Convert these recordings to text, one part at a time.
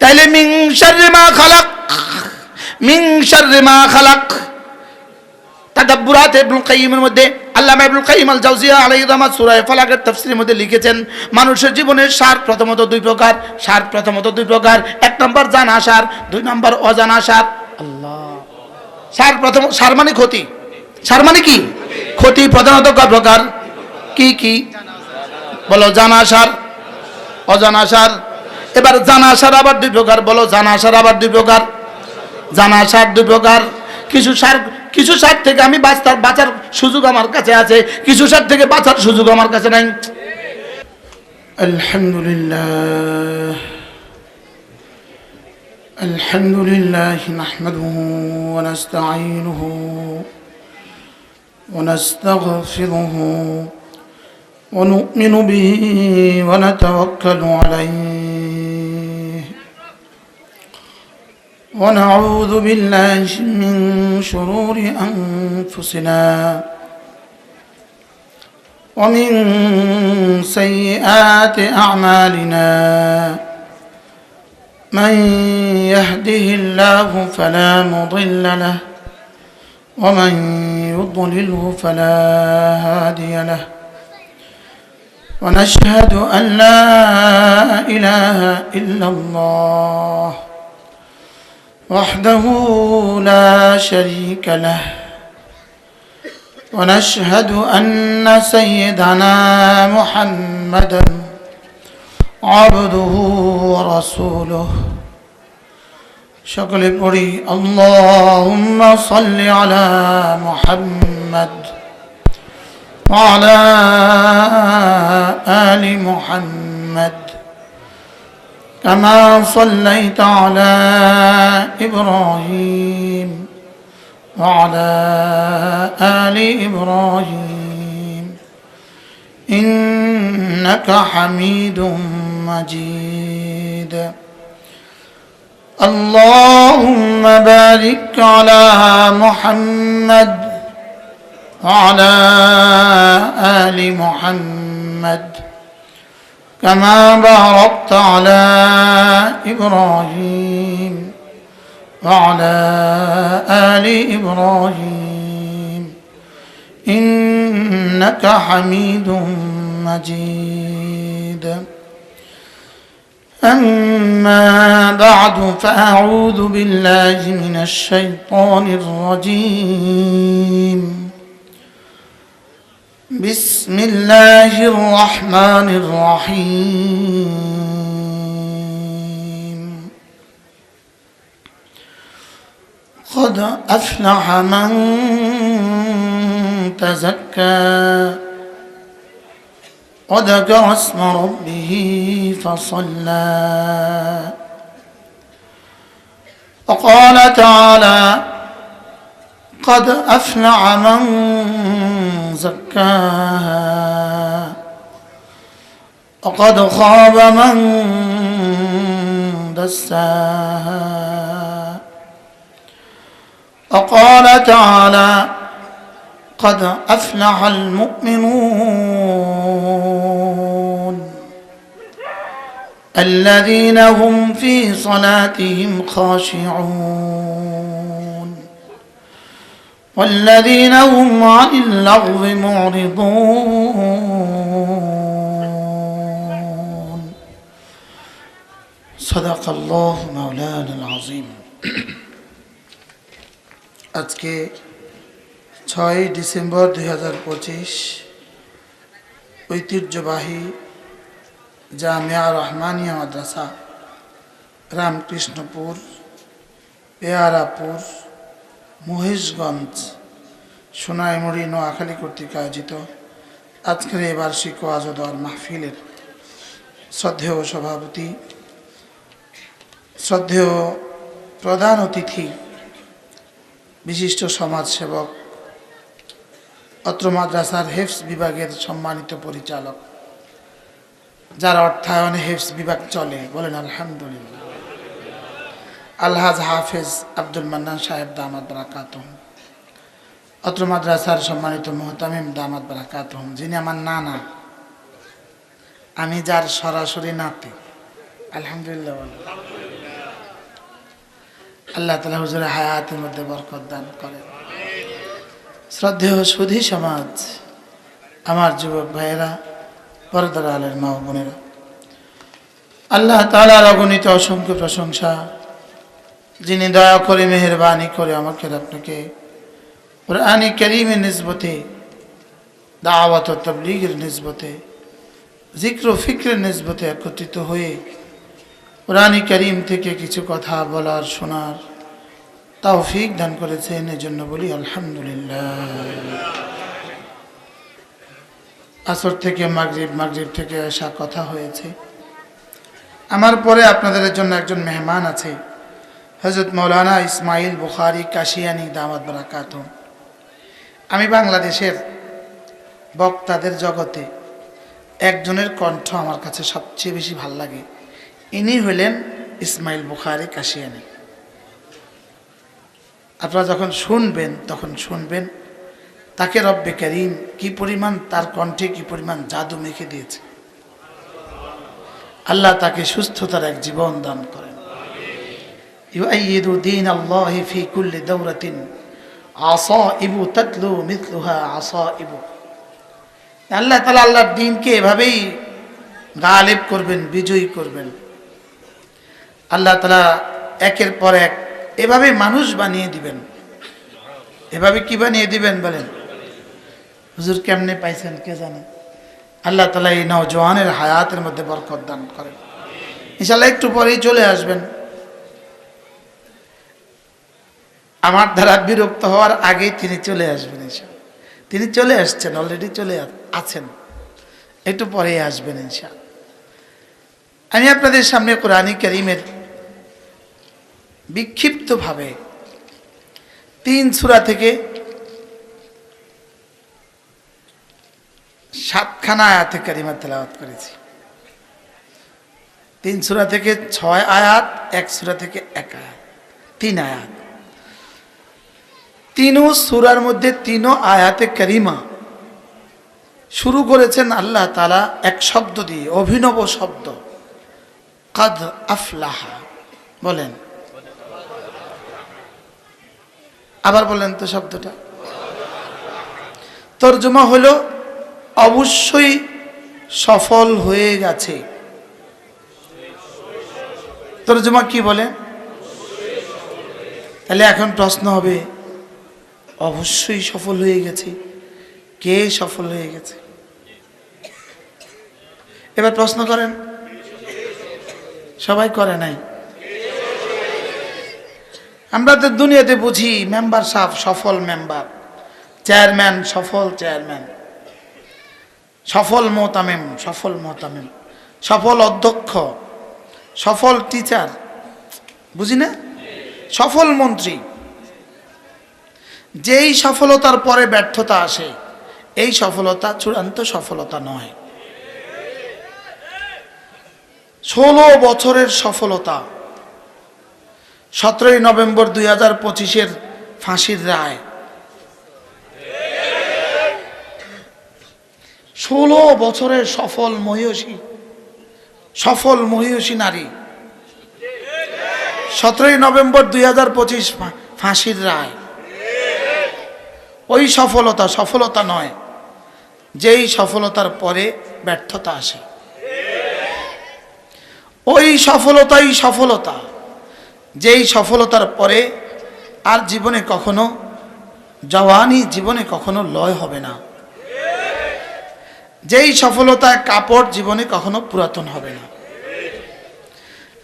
তাইলে মিন শাররি মা খালাক, মিন শাররি মা খালাক। তাদাব্বুরাত ইবনুল কাইয়িমের মধ্যে আল্লামা ইবনুল কাইয়িম আল জাওজিয়া আলাইহির রহমাত সূরা ফালাকের তাফসীরের মধ্যে লিখেছেন, মানুষের জীবনের সার প্রথমত দুই প্রকার, সার প্রথমত দুই প্রকার। এক নম্বর জানা সার, দুই নম্বর অজানা সার। আল্লাহ। সার প্রথম, সার মানে ক্ষতি, সার মানে কি? ক্ষতি। প্রধানত কয় প্রকার? কি কি বলো? জানা সার, অজানা সার। এবার জানা সার আবার দুই প্রকার, বলো জানা সার আবার দুই প্রকার। জানা সার দুই প্রকার। কিছু সার থেকে আমি বাঁচার সুযোগ আমার কাছে আছে, কিছু সার থেকে বাঁচার সুযোগ আমার কাছে নাই। আলহামদুলিল্লাহ, আলহামদুলিল্লাহ নাহমাদুহু ওয়া নাস্তাঈনুহু ওয়া নাস্তাগফিরুহু ওয়া নু'মিনু বিহি ওয়া নাতাওয়াক্কালু আলাইহি ওয়া নাউযু বিল্লাহি মিন শুরুরি আনফুসিনা ওয়া মিন সাইয়্যাতি আ'মালিনা। من يهده الله فلا مضل له ومن يضلله فلا هادي له ونشهد أن لا إله إلا الله وحده لا شريك له ونشهد أن سيدنا محمدا عبده ورسوله। সকলে পড়ি আল্লাহুম্মা সাল্লি আলা মুহাম্মাদ ওয়া আলা আলি মুহাম্মাদ কামা সাল্লাইতা আলা ইব্রাহিম ওয়া আলা আলি ইব্রাহিম ইন্নাকা হামিদুম مجيد। اللهم بارك على محمد وعلى آل محمد كما باركت على إبراهيم وعلى آل إبراهيم إنك حميد مجيد। أما بعد فأعوذ بالله من الشيطان الرجيم بسم الله الرحمن الرحيم قد أفلح من تزكى وذكر اسم ربه فصلى وقال تعالى قد أفلح من زكاها وقد خاب من دساها وقال تعالى قد أفلح المؤمنون الذين هم في صلاتهم خاشعون والذين هم عن اللغو معرضون صدق الله مولانا العظيم। আজকে 6 ডিসেম্বর 2025 ঐতিহ্যবাহী জামিয়া রহমানিয়া মাদ্রাসা রামকৃষ্ণপুর পেয়ারাপুর মহেশগঞ্জ সোনাইমুড়ি নোয়াখালী কর্তৃক আয়োজিত আজকের এই বার্ষিক ওয়াজ ও দোয়ার মাহফিলের শ্রদ্ধেয় সভাপতি, শ্রদ্ধেয় প্রধান অতিথি, বিশিষ্ট সমাজসেবক, অত্র মাদ্রাসার হেফজ বিভাগের সম্মানিত পরিচালক, যার অর্থায়নে হেফজ বিভাগ চলে, বলেন আলহামদুলিল্লাহ, আলহাজ হাফেজ আব্দুল মান্নান সাহেব দামাত বারাকাতুহুম, অত্র মাদ্রাসার সম্মানিত মুহতামিম দামাত বারাকাতুহুম, যিনি আমার নানা, আমি যার সরাসরি নাতি, আলহামদুলিল্লাহ। আল্লাহ তাআলা হুজুরের হায়াতের মধ্যে বরকত দান করেন। শ্রদ্ধেয় সুধী সমাজ, আমার যুবক ভাইয়েরা, পর্দার আলের মা ও বোনেরা, আল্লাহ তাআলার অগণিত অসংখ্য প্রশংসা, যিনি দয়া করে মেহেরবানি করে আমাকে আপনাকে কুরআনে কারীমের নিসবতে, দাওয়াত ও তাবলীগের নিসবতে, জিক্র ও ফিক্রের নিসবতে একত্রিত হয়ে কুরআনে কারীম থেকে কিছু কথা বলার শোনার তৌফিক দান করেছেন, এজন্য বলি আলহামদুলিল্লাহ। আসর থেকে মাগরিব, মাগরিব থেকে এশা কথা হয়েছে। আমার পরে আপনাদের জন্য একজন মেহমান আছে, হযরত মাওলানা ইসমাইল বুখারী কাশিয়ানী দামাত বারাকাতুহু। আমি বাংলাদেশের বক্তাদের জগতে একজনের কণ্ঠ আমার কাছে সবচেয়ে বেশি ভাল লাগে। ইনি হলেন ইসমাইল বুখারী কাশিয়ানী। আপনারা যখন শুনবেন তখন শুনবেন তাকে রব্বে কারীম কি পরিমাণ, তার কণ্ঠে কি পরিমাণ জাদু মেখে দিয়েছে। আল্লাহ তাকে সুস্থতার এক জীবন দান করেন। ইউআইয়িদু দীন আল্লাহি ফি কুল্লি দাওরাতিন আসাইবু তাতলু মিথলুহা আসাইবু। আল্লাহ তাআলা আল্লাহর দ্বীনকে এভাবেই গালিব করবেন, বিজয়ী করবেন। আল্লাহ তাআলা একের পর এক এভাবে মানুষ বানিয়ে দিবেন। এভাবে কি বানিয়ে দিবেন বলেন? হুজুর কেমনে পাইছেন কে জানে। আল্লাহ তাআলা এই নওজোয়ানের হায়াতের মধ্যে বরকত দান করেন। ইনশাআল্লাহ একটু পরেই চলে আসবেন। আমার দ্বারা বিরক্ত হওয়ার আগেই তিনি চলে আসবেন। ইনশাআল্লাহ তিনি চলে আসছেন, অলরেডি চলে আছেন, একটু পরেই আসবেন ইনশাআল্লাহ। আমি আপনাদের সামনে কুরআনে কারীমের বিক্ষিপ্তভাবে 3 সূরা থেকে 7খানা আয়াতে কারিমা তেলাওয়াত করেছি। 3 সূরা থেকে 6 আয়াত, 1 সূরা থেকে 1 আয়াত, 3 আয়াত। 3 সূরার মধ্যে 3 আয়াতে কারিমা শুরু করেছেন আল্লাহ তাআলা এক শব্দ দিয়ে, অভিনব শব্দ, কাদ আফলাহা। বলেন, আবার বলেন তো শব্দটা। তরজমা হলো অবশ্যই সফল হয়ে গেছে। তরজমা কি বলে? তাহলে এখন প্রশ্ন হবে, অবশ্যই সফল হয়ে গেছে, কে সফল হয়ে গেছে? এবার প্রশ্ন করেন। সবাই করে নাই। আমরা তো দুনিয়াতে বুঝি মেম্বার সাহেব সফল মেম্বার, চেয়ারম্যান সফল চেয়ারম্যান, সফল মোহতামিম সফল মোহতামিম, সফল অধ্যক্ষ, সফল টিচার, বুঝি না? সফল মন্ত্রী। যেই সফলতার পরে ব্যর্থতা আসে, এই সফলতা চূড়ান্ত সফলতা নয়। 16 বছরের সফলতা, 17ই নভেম্বর 2025-এর ফাঁসির রায়। 16 বছরের সফল মহিষী নারী, 17ই নভেম্বর 2025 ফাঁসির রায়। ওই সফলতা নয়, যেই সফলতার পরে ব্যর্থতা আসে। ওই সফলতাই সফলতা, যেই সফলতার পরে আর জীবনে কখনো জওয়ানি, জীবনে কখনো লয় হবে না। যেই সফলতায় কাপড় জীবনে কখনো পুরাতন হবে না।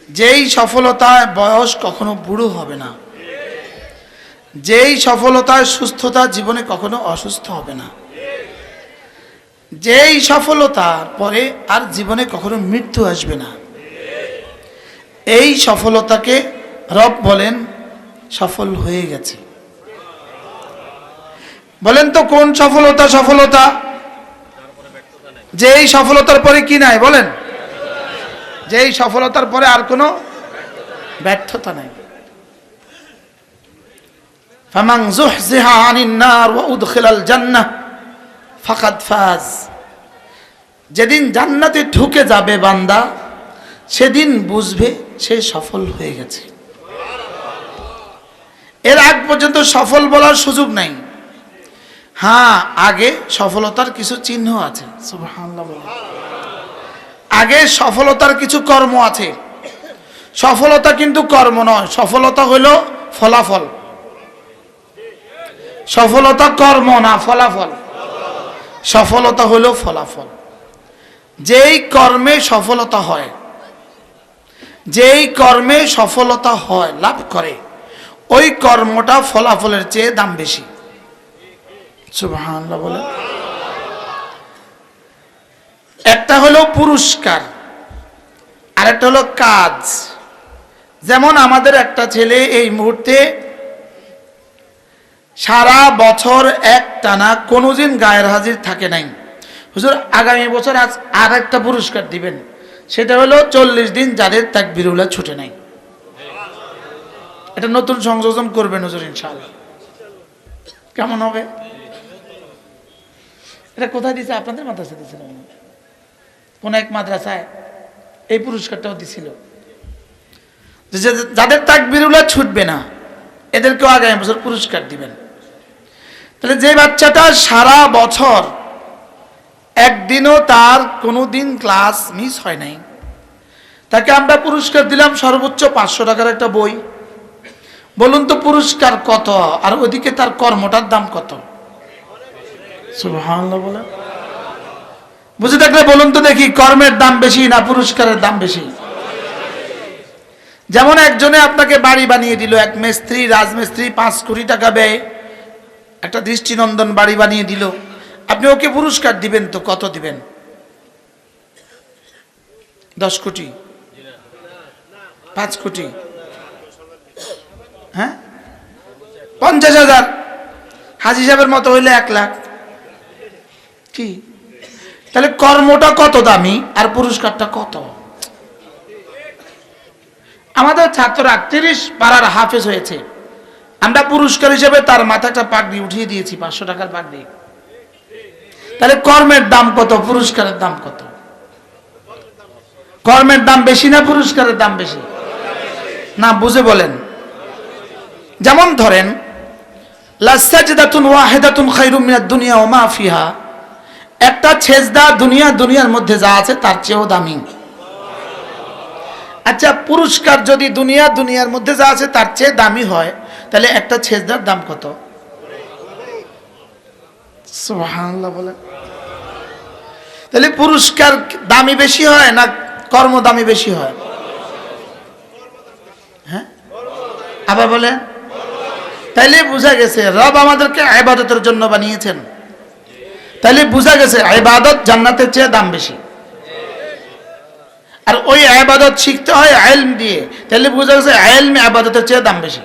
যেই সফলতায় বয়স কখনো বুড়ো হবে না। যেই সফলতায় সুস্থতা জীবনে কখনো অসুস্থ হবে না। যেই সফলতার পরে আর জীবনে কখনো মৃত্যু আসবে না। এই সফলতাকে রব বলেন সফল হয়ে গেছে। বলেন তো কোন সফলতা? সফলতা যেই সফলতার পরে কি নাই? বলেন, যেই সফলতার পরে আর কোনো ব্যর্থতা নাই। ফামান যুহজিহা আনিন নার ওয়া উদখিলাল জান্নাহ ফাকাদ ফাজ। যেদিন জান্নাতে ঢুকে যাবে বান্দা, সেদিন বুঝবে সে সফল হয়ে গেছে। এর আগ পর্যন্ত সফল বলার সুযোগ নাই। হ্যাঁ, আগে সফলতার কিছু চিহ্ন আছে। সুবহানাল্লাহ বলেন। আগে সফলতার কিছু কর্ম আছে। সফলতা কিন্তু কর্ম নয়, সফলতা হলো ফলাফল। সফলতা কর্ম না, ফলাফল। সফলতা হলো ফলাফল। যেই কর্মে সফলতা হয়, যেই কর্মে সফলতা হয়, লাভ করে, ওই কর্মটা ফলাফলের চেয়ে দাম বেশি। সুবহানাল্লাহ বলেন। একটা হলো পুরস্কার, আরেকটা হলো কাজ। যেমন আমাদের একটা ছেলে এই মুহূর্তে সারা বছর একটানা কোনোদিন গায়ের হাজির থাকে নাই। হুজুর আগামী বছর আর একটা পুরস্কার দিবেন, সেটা হলো 40 দিন যাদের তাকবীরুল্লাহ ছুটে নাই। এটা নতুন সংযোজন করবেন হুজুর ইনশাআল্লাহ। কেমন হবে? এটা কোথায় দিয়েছে? আপনাদের মাদ্রাসায় দিয়েছিল, কোন এক মাদ্রাসায় এই পুরস্কারটাও দিছিল। যাদের তাকবীরুল্লাহ ছুটবে না, এদেরকেও আগামী বছর পুরস্কার দিবেন। তাহলে যে বাচ্চাটা সারা বছর একদিনও তার কোনোদিন ক্লাস মিস হয় নাই, তাকে আমরা পুরস্কার দিলাম সর্বোচ্চ 500 টাকার একটা বই। বলুন তো পুরস্কার কত, আর ওদিকে তার কর্মটার দাম কত? সুবহানাল্লাহ বলেন। বুঝে থাকলে বলুন তো দেখি, কর্মের দাম বেশি না পুরস্কারের দাম বেশি? যেমন একজনে আপনাকে বাড়ি বানিয়ে দিল, এক মিস্ত্রি, রাজমিস্ত্রি, 5 কোটি টাকা ব্যয় একটা দৃষ্টিনন্দন বাড়ি বানিয়ে দিল। আপনি ওকে পুরস্কার দিবেন তো কত দিবেন? 10 কোটি, 5 কোটি, হ্যাঁ 50,000, হাজী সাহেবের মতো হইলে 1 লাখ। কি তাহলে কর্মটা কত দামি আর পুরস্কারটা কত? আমাদের ছাত্ররা 30 পাড়ার হাফেজ হয়েছে, আমরা পুরস্কার হিসেবে তার মাথাটা পাগড়ি উঠিয়ে দিয়েছি, 500 টাকার পাগড়ি। তাহলে কর্মের দাম কত, পুরস্কারের দাম কত? কর্মের দাম বেশি না পুরস্কারের দাম বেশি? না, বুঝে বলেন। যেমন ধরেন, লাসাজদাতুন ওয়াহিদাতুন খায়রুম মিনাদ দুনিয়া ওয়া মা ফিহা, একটা সেজদা দুনিয়ার মধ্যে যা আছে তার চেয়েও দামি। আচ্ছা, পুরস্কার যদি দুনিয়ার মধ্যে যা আছে তার চেয়ে দামি হয়, তাহলে একটা সেজদার দাম কত? সুবহানাল্লাহ বলেন। তাহলে পুরস্কার দামি বেশি হয় না কর্ম দামি বেশি হয়? হ্যাঁ, আবার বলেন। তাইলে বোঝা গেছে রব আমাদেরকে ইবাদতের জন্য বানিয়েছেন। তাইলে বোঝা গেছে ইবাদত জান্নাতের চেয়ে দাম বেশি। আর ওই ইবাদত শিখতে হয় ইলম দিয়ে, তাহলে বোঝা গেছে ইলম ইবাদতের চেয়ে দাম বেশি।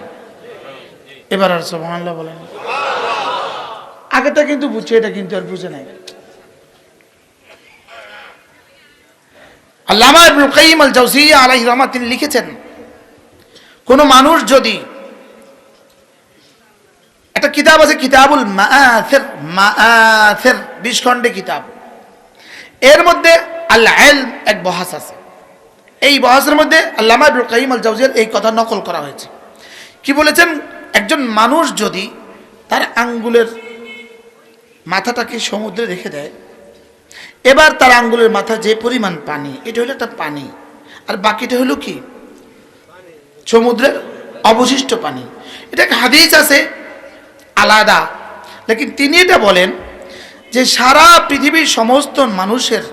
এবার আর সুবহানাল্লাহ বলেন। আগেটা কিন্তু বুঝছে, এটা কিন্তু আর বুঝে নাই। আল্লামা ইবনুল কাইয়িম আল জাওজিয়্যা আলাইহি রাহমাত তিনি লিখেছেন, কোন মানুষ যদি, একটা কিতাব আছে কিতাবুল মাআথির 20 খণ্ডে কিতাব, এর মধ্যে আল ইলম এক বহাস আছে। এই বহাসের মধ্যে আল্লামা ইবনুল কাইয়িম আল জাওজিয়্যার এই কথা নকল করা হয়েছে। কি বলেছেন? একজন মানুষ যদি তার আঙ্গুলের মাথাটাকে সমুদ্রে রেখে দেয়, এবার তার আঙ্গুলের মাথা যে পরিমাণ পানি, এটা হলো একটা পানি, আর বাকিটা হলো কি? সমুদ্রের অবশিষ্ট পানি। এটা একটা হাদিস আছে আলাদা, লেকিন তিনি এটা বলেন যে সারা পৃথিবীর সমস্ত মানুষের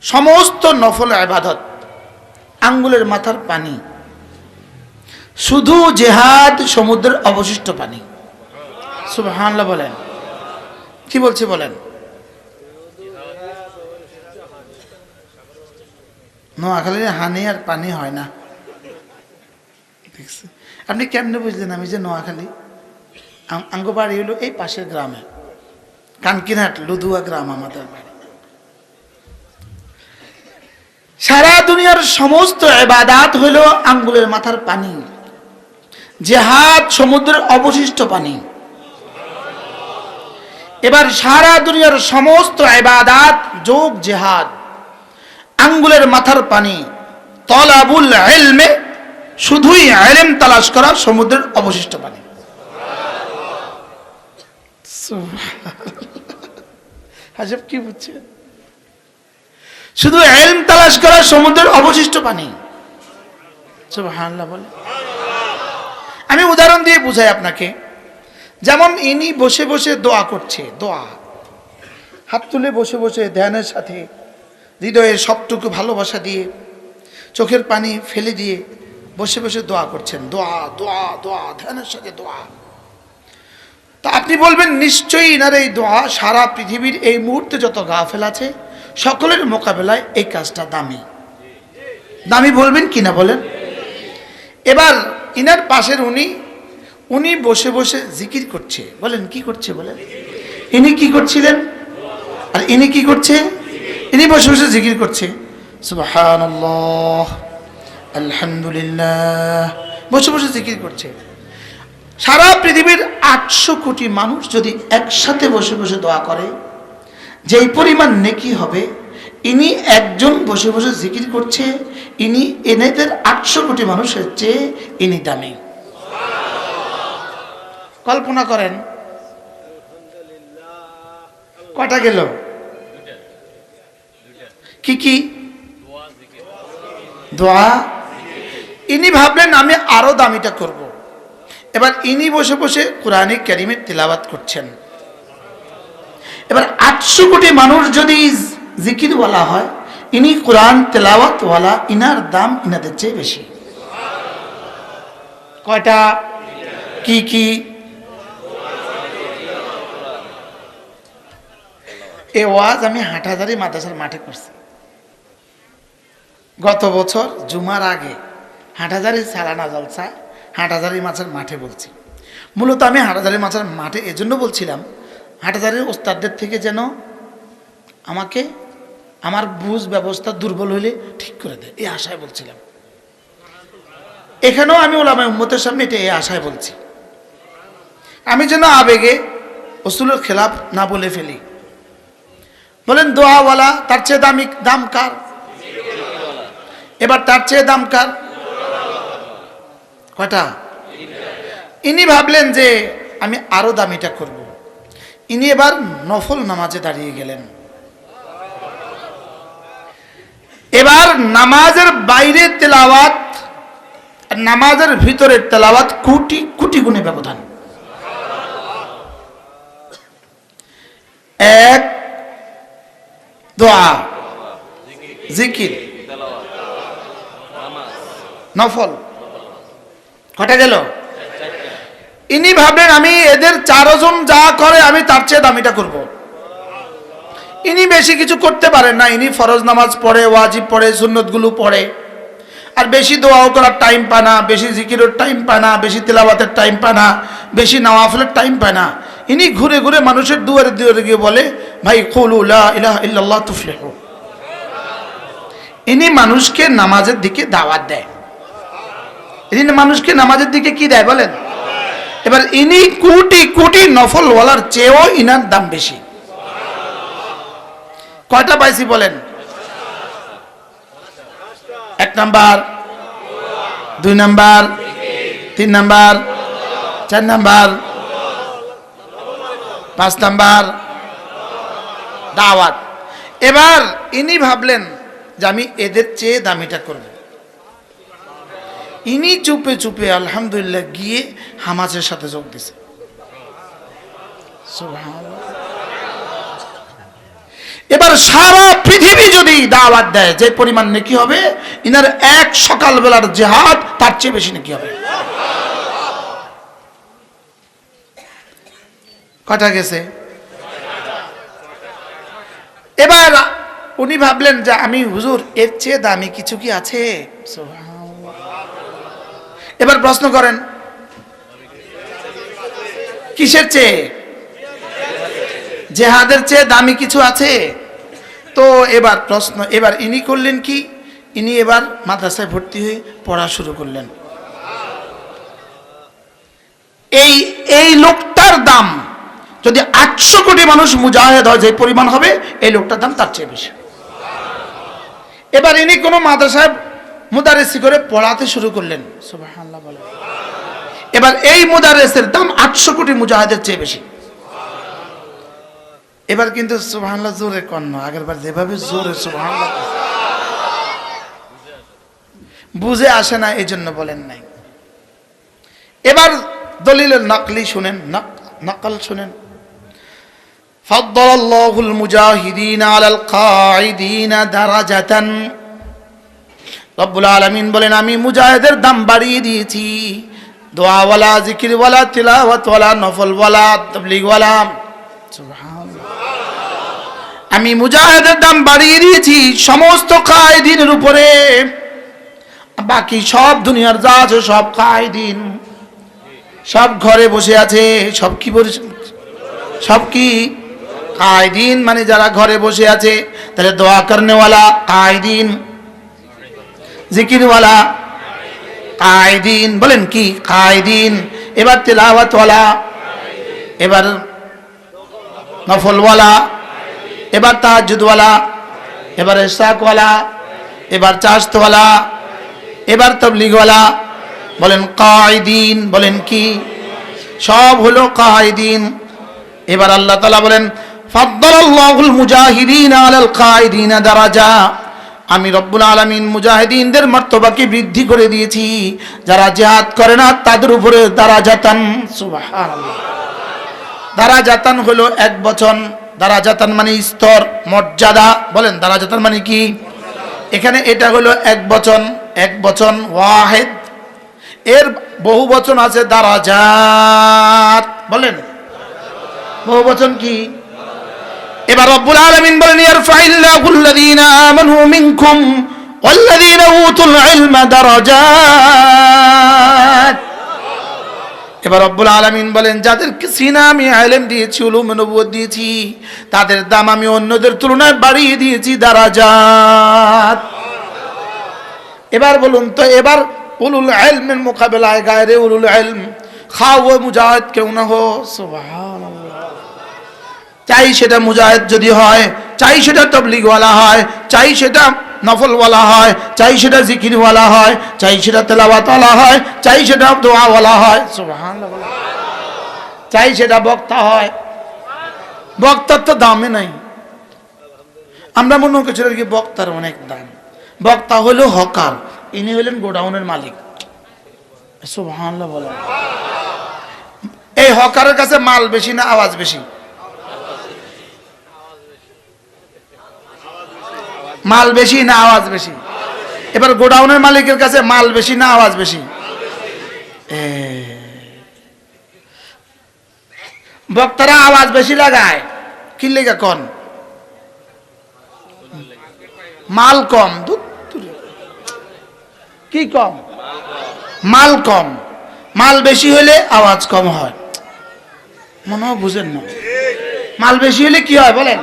সমস্ত নফল ইবাদত আঙ্গুলের মাথার পানি, শুধু জিহাদ সমুদ্রের অবশিষ্ট পানি। সুবহানাল্লাহ বলেন। কি বলছে বলেন? নোয়াখালীর হানি আর পানি হয় না। আপনি কেমনে বুঝলেন আমি যে নোয়াখালী? আঙ্গ বাড়ি হলো এই পাশের গ্রামে, কানকিনহাট লুধুয়া গ্রাম আমাদের বাড়ি। সারা দুনিয়ার সমস্ত ইবাদত হলো আঙ্গুলের মাথার পানি, জিহাদ সমুদ্রের অবশিষ্ট পানি। এবার সারা দুনিয়ার সমস্ত ইবাদত যোগ জিহাদ আঙ্গুলের মাথার পানি, তলাবুল ইলমে শুধুই ইলম তালাশ করা সমুদ্রের অবশিষ্ট পানি। আজব কি বুঝছে? শুধু ইলম তালাশ করা সমুদ্রের অবশিষ্ট পানি। সুবহানাল্লাহ বলে। আমি উদাহরণ দিয়ে বুঝাই আপনাকে। যেমন ইনি বসে বসে দোয়া করছে, দোয়া হাত তুলে বসে বসে ধ্যানের সাথে হৃদয়ের সবটুকু ভালোবাসা দিয়ে চোখের পানি ফেলে দিয়ে বসে বসে দোয়া করছেন, দোয়া দোয়া দোয়া, ধ্যানের সাথে দোয়া। তা আপনি বলবেন নিশ্চয়ই ইনার এই দোয়া সারা পৃথিবীর এই মুহূর্তে যত গাফেল আছে সকলের মোকাবেলায় এই কাজটা দামি। দামি বলবেন কিনা বলেন? এবার ইনার পাশের উনি বসে বসে জিকির করছে। বলেন কি করছে? বলেন ইনি কি করছিলেন আর ইনি কি করছে? ইনি বসে বসে জিকির করছে, সুবহানাল্লাহ আলহামদুলিল্লাহ, বসে বসে জিকির করছে। সারা পৃথিবীর 800 কোটি মানুষ যদি একসাথে বসে বসে দোয়া করে যেই পরিমাণ নেকি হবে, ইনি একজন বসে বসে জিকির করছে, ইনি এদের 800 কোটি মানুষের চেয়ে ইনি দামি। কল্পনা করেন কয়টা গেল? কি কি? দোয়া। ইনি ভাবলেন আমি আরো দামিটা করব। এবার ইনি বসে বসে কোরআনে কারিমের তিলাওয়াত করছেন। এবার 800 কোটি মানুষ যদি জিকিরওয়ালা হয়, ইনি কোরআন তেলাওয়াতওয়ালা, ইনার দাম ইনাদের চেয়ে বেশি। কয়টা? কি কি? এই ওয়াজ আমি হাটহাজারী মাদ্রাসার মাঠে করছি গত বছর জুমার আগে। হাটহাজারী সালানা জলসা হাটহাজারী মাছের মাঠে বলছি। মূলত আমি হাটহাজারী মাছের মাঠে এজন্য বলছিলাম, হাটহাজারীর ওস্তাদদের থেকে যেন আমাকে আমার বুঝ ব্যবস্থা দুর্বল হইলে ঠিক করে দেয়, এই আশায় বলছিলাম। এখানেও আমি ওলামায়ে উম্মতের সামনে এটা এই আশায় বলছি, আমি যেন আবেগে উসুলের খেলাফ না বলে ফেলি। বলেন দোয়াওয়ালা তার চেয়ে দাম কার? এবার তার চেয়ে দাম কার? কয়টা? ইনি ভাবলেন যে আমি আরো দামিটা করব। ইনি এবার নফল নামাজে দাঁড়িয়ে গেলেন। এবার নামাজের বাইরে তেলাওয়াত আর নামাজের ভিতরের তেলাওয়াত কোটি কোটি গুণে ব্যবধান। এক দোয়া, জিকির, নফল, কটা গেল? ইনি ভাবলেন আমি এদের 4 জন যা করে আমি তার চেয়ে দামিটা করব। ইনি বেশি কিছু করতে পারেন না। ইনি ফরজ নামাজ পড়ে, ওয়াজিব পড়ে, সুন্নতগুলো পড়ে, আর বেশি দোয়াও করার টাইম পায় না, বেশি জিকিরের টাইম পায় না, বেশি তেলাওয়াতের টাইম পায় না, বেশি নওয়াফিলের টাইম পায় না। ইনি ঘুরে ঘুরে মানুষের দুয়ারে দুয়ারে গিয়ে বলে, ভাই কুলু লা ইলাহা ইল্লাল্লাহ তুফলিহু। ইনি মানুষকে নামাজের দিকে দাওয়াত দেয়। ইনি মানুষকে নামাজের দিকে কি দেয় বলেন? এবার ইনি কোটি কোটি নফল ওয়ালার চেয়েও ইনার দাম বেশি। কয়টা পাইছি বলেন? 1 number, 2 number, 3 number, 4 number, 5 number দাওয়াত। এবার ইনি ভাবলেন যে আমি এদের চেয়ে দামিটা করব। ইনি চুপে চুপে আলহামদুলিল্লাহ গিয়ে হামাজের সাথে যোগ দিছে। সুবহানাল্লাহ। এবার সারা পৃথিবী যদি দাওয়াত দেয় যে পরিমাণ নেকি হবে, ইনার এক সকালবেলার জিহাদ তার চেয়ে বেশি নেকি হবে। কটা গেছে? এবার উনি ভাবলেন যে আমি হুজুর এর চেয়ে দামি কিছু কি আছে? এবার প্রশ্ন করেন কিসের চেয়ে? জেহাদের চেয়ে দামি কিছু আছে? তো এবার প্রশ্ন, এবার ইনি করলেন কি? ইনি এবার মাদ্রাসায় ভর্তি হয়ে পড়া শুরু করলেন। এই লোকটার দাম যদি 800 কোটি মানুষ মুজাহিদ হয় যে পরিমাণ হবে, এই লোকটার দাম তার চেয়ে বেশি। এবার ইনি কোনো মাদ্রাসায় মুদারিসি করে পড়াতে শুরু করলেন। সুবহানাল্লাহ বলেন। এবার এই মুদারিসের দাম 800 কোটি মুজাহিদের চেয়ে বেশি। এবার কিন্তু সুবহানাল্লাহ জোরে কন না, আগেরবার যেভাবে জোরে সুবহানাল্লাহ বুঝে আসে না, এই জন্য বলেন নাই। এবার দলিলের নকলি শুনেন, নকল শুনেন। ফাদ্দালাল্লাহুল মুজাহিদিনা আলাল কাঈদিনা দারাজাতান। রব্বুল আলামিন বলেন, আমি মুজাহিদের দাম বাড়িয়ে দিয়েছি। দোয়াওয়ালা, জিকিরওয়ালা, তিলাওয়াতওয়ালা, নফলওয়ালা, তাবলীগওয়ালা, সুবহানাল্লাহ, আমি মুজাহিদের দাম বাড়িয়ে দিয়েছি সমস্ত কাঈদিনের উপরে। বাকি সব দুনিয়ার যা আছে সব কাঈদিন, সব ঘরে বসে আছে। সব কি বসে? সব কি? কাঈদিন মানে যারা ঘরে বসে আছে। তাহলে দোয়া করনেওয়ালা কাঈদিন, জিকিরওয়ালা কাঈদিন, বলেন কি? কাঈদিন। এবার তিলাওয়াতওয়ালা, এবার নফলওয়ালা, এবার তাহাজ্জুদওয়ালা, এবার ইশরাকওয়ালা, এবার চাশতওয়ালা, এবার তাবলীগওয়ালা, বলেন কাঈদিন। বলেন কি? সব হলো কাঈদিন। এবার আল্লাহ তাআলা বলেন, ফাদ্দালাল্লাহুল মুজাহিদিনা আলাল কাঈদিনা দারাজা। আমি রব্বুল আলামিন মুজাহিদিনদের মর্তবাকে বৃদ্ধি করে দিয়েছি, যারা জিহাদ করে না তাদের উপরে দারাজাতান। সুবহানাল্লাহ। দারাজাতান হলো এক বচন। দারাজাতান মানে স্তর, মর্যাদা। বলেন দারাজাতান মানে কি? এখানে এটা হলো এক বচন, এক বচন ওয়াহিদ। এর বহু বচন আছে দারাজাত। বলেন বহু বচন কি? এবার রব্বুল আলামিন বলেন, ইয়ারফাইল্লাহুল্লাযীনা আমানু মিনকুম ওয়াল্লাযীনা উতুল ইলমা দারাজাত। এবার রব্বুল আলামিন বলেন, যাদেরকে সিনা আমি ইলম দিয়েছি, উলুম নবুয়ত দিয়েছি, তাদের দাম আমি অন্যদের তুলনায় বাড়িয়ে দিয়েছি দারাজাত। এবার বলুন তো, এবার উলুল ইলমের মোকাবেলায় গায়রে উলুল ইলম খাও মুজাহিদ কেউ না হো। সুবহানাল্লাহ। চাই সেটা মুজাহিদ যদি হয়, চাই সেটা তাবলীগওয়ালা হয়, চাই সেটা নফলওয়ালা হয়, চাই সেটা জিকিরওয়ালা হয়, চাই সেটা তেলাওয়াতওয়ালা হয়, চাই সেটা দোয়াওয়ালা হয়, সুবহানাল্লাহ, চাই সেটা বক্তা হয়। বক্তার তো দামে নাই। আমরা মনে করছিলাম কি বক্তার অনেক দাম। বক্তা হলো হকার, ইনি হলেন গোডাউনের মালিক। সুবহানাল্লাহ বলেন। এই হকারের কাছে মাল বেশি না আওয়াজ বেশি? মাল বেশি না আওয়াজ বেশি? এবার গোডাউনের মালিকের কাছে মাল বেশি না আওয়াজ বেশি? বক্তারা আওয়াজ বেশি লাগায় কি লেগা কোন? মাল কম। কি কম? মাল কম। মাল বেশি হলে আওয়াজ কম হয়। মনে হয় বুঝেন না। মাল বেশি হলে কি হয় বলেন?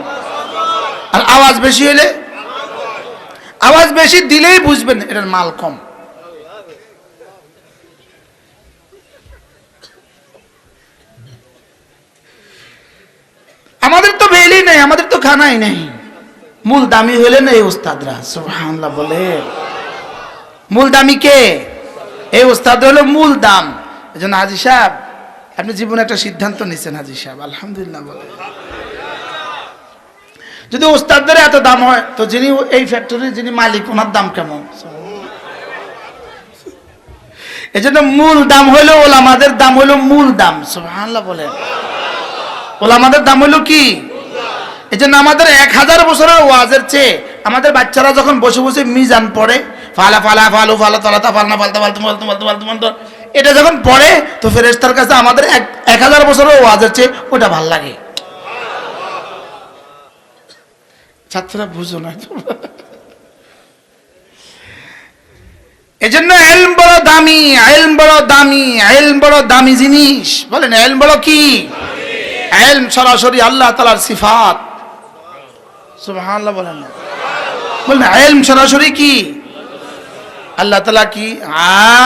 আর আওয়াজ বেশি হলে? আওয়াজ বেশি দিলেই বুঝবেন এটার মাল কম। আমাদের তো বেলি নেই, আমাদের তো খানাই নেই। মূল দামি হলেন এই উস্তাদরা। সুবহানাল্লাহ বলে। মূল দামি কে? এই উস্তাদ হলো মূল দাম। এজন্য হাজী সাহেব, আপনি জীবনে একটা সিদ্ধান্ত নিছেন হাজী সাহেব, আলহামদুলিল্লাহ বলে। যদি উস্তাদদের এত দাম হয় তো যিনি এই ফ্যাক্টরির যিনি মালিক ওনার দাম কেমন? এজন্য মূল দাম হলো ওলামাদের দাম হলো মূল দাম। সুবহানাল্লাহ বলে। ওলামাদের দাম হলো কি? এজন্য আমাদের 1000 বছরের ওয়াজের চেয়ে আমাদের বাচ্চারা যখন বসে বসে মিজান পড়ে, ফালা ফালা ফালু ফালা তালাতা ফালনা ফালতা ফালতু ফালতু ফালতু ফালতু ফালতু, এটা যখন পড়ে তো ফেরেশতার কাছে আমাদের 1000 বছরের ওয়াজের চেয়ে ওটা ভাল লাগে। ছাত্ররা বুঝো না। এজন্য ইলম বড় দামি, ইলম বড় দামি, ইলম বড় দামি জিনিস। বলেন ইলম বড় কি? ইলম সরাসরি আল্লাহ তাআলার সিফাত। সুবহানাল্লাহ বলেন। বলেন ইলম সরাসরি কি? আল্লাহ তাআলা কি?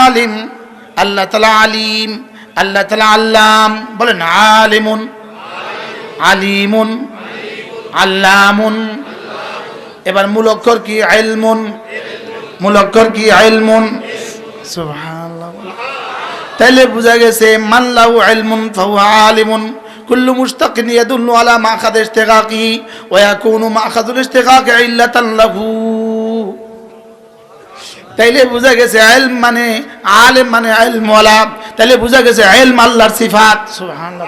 আলিম। আল্লাহ তাআলা আলিম। আল্লাহ তাআলা আল্লাম। বলেন আলিমুন, আলিমুন, আল্লামুন। এবার মূল অক্ষর কি? ইলমুন। মূল অক্ষর কি? ইলমুন। সুবহানাল্লাহ। তাইলে বোঝা গেছে মাল্লাহু ইলমুন ফাহুয়া আলিমুন। কুল্লু মুশতাকিন ইয়াদুল্লু আলা মাখাদ ইশতিকাকি ওয়া ইয়াকুনু মাখাদুল ইশতিকাকি ইল্লাতান লাহু। তাইলে বোঝা গেছে ইলম মানে আলিম মানে ইলমওয়ালা। তাইলে বোঝা গেছে ইলম আল্লাহর সিফাত। সুবহানাল্লাহ।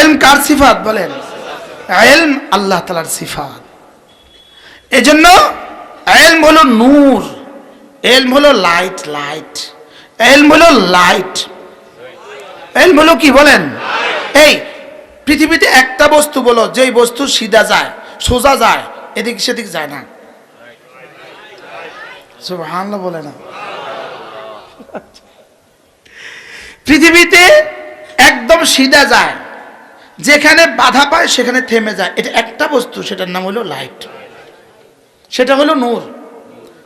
ইলম কার সিফাত বলেন? ইলম আল্লাহ তাআলার সিফাত। এজন্য ইলম হলো নূর, ইলম হলো লাইট, লাইট ইলম হলো লাইট। ইলম হলো কি বলেন? এই পৃথিবীতে একটা বস্তু বলো যেই বস্তু সিধা যায়, সোজা যায়, এদিক সেদিক যায় না। সুবহানাল্লাহ বলে না। পৃথিবীতে একদম সিধা যায়, যেখানে বাধা পায় সেখানে থেমে যায়, এটা একটা বস্তু, সেটার নাম হলো লাইট, সেটা হলো নূর,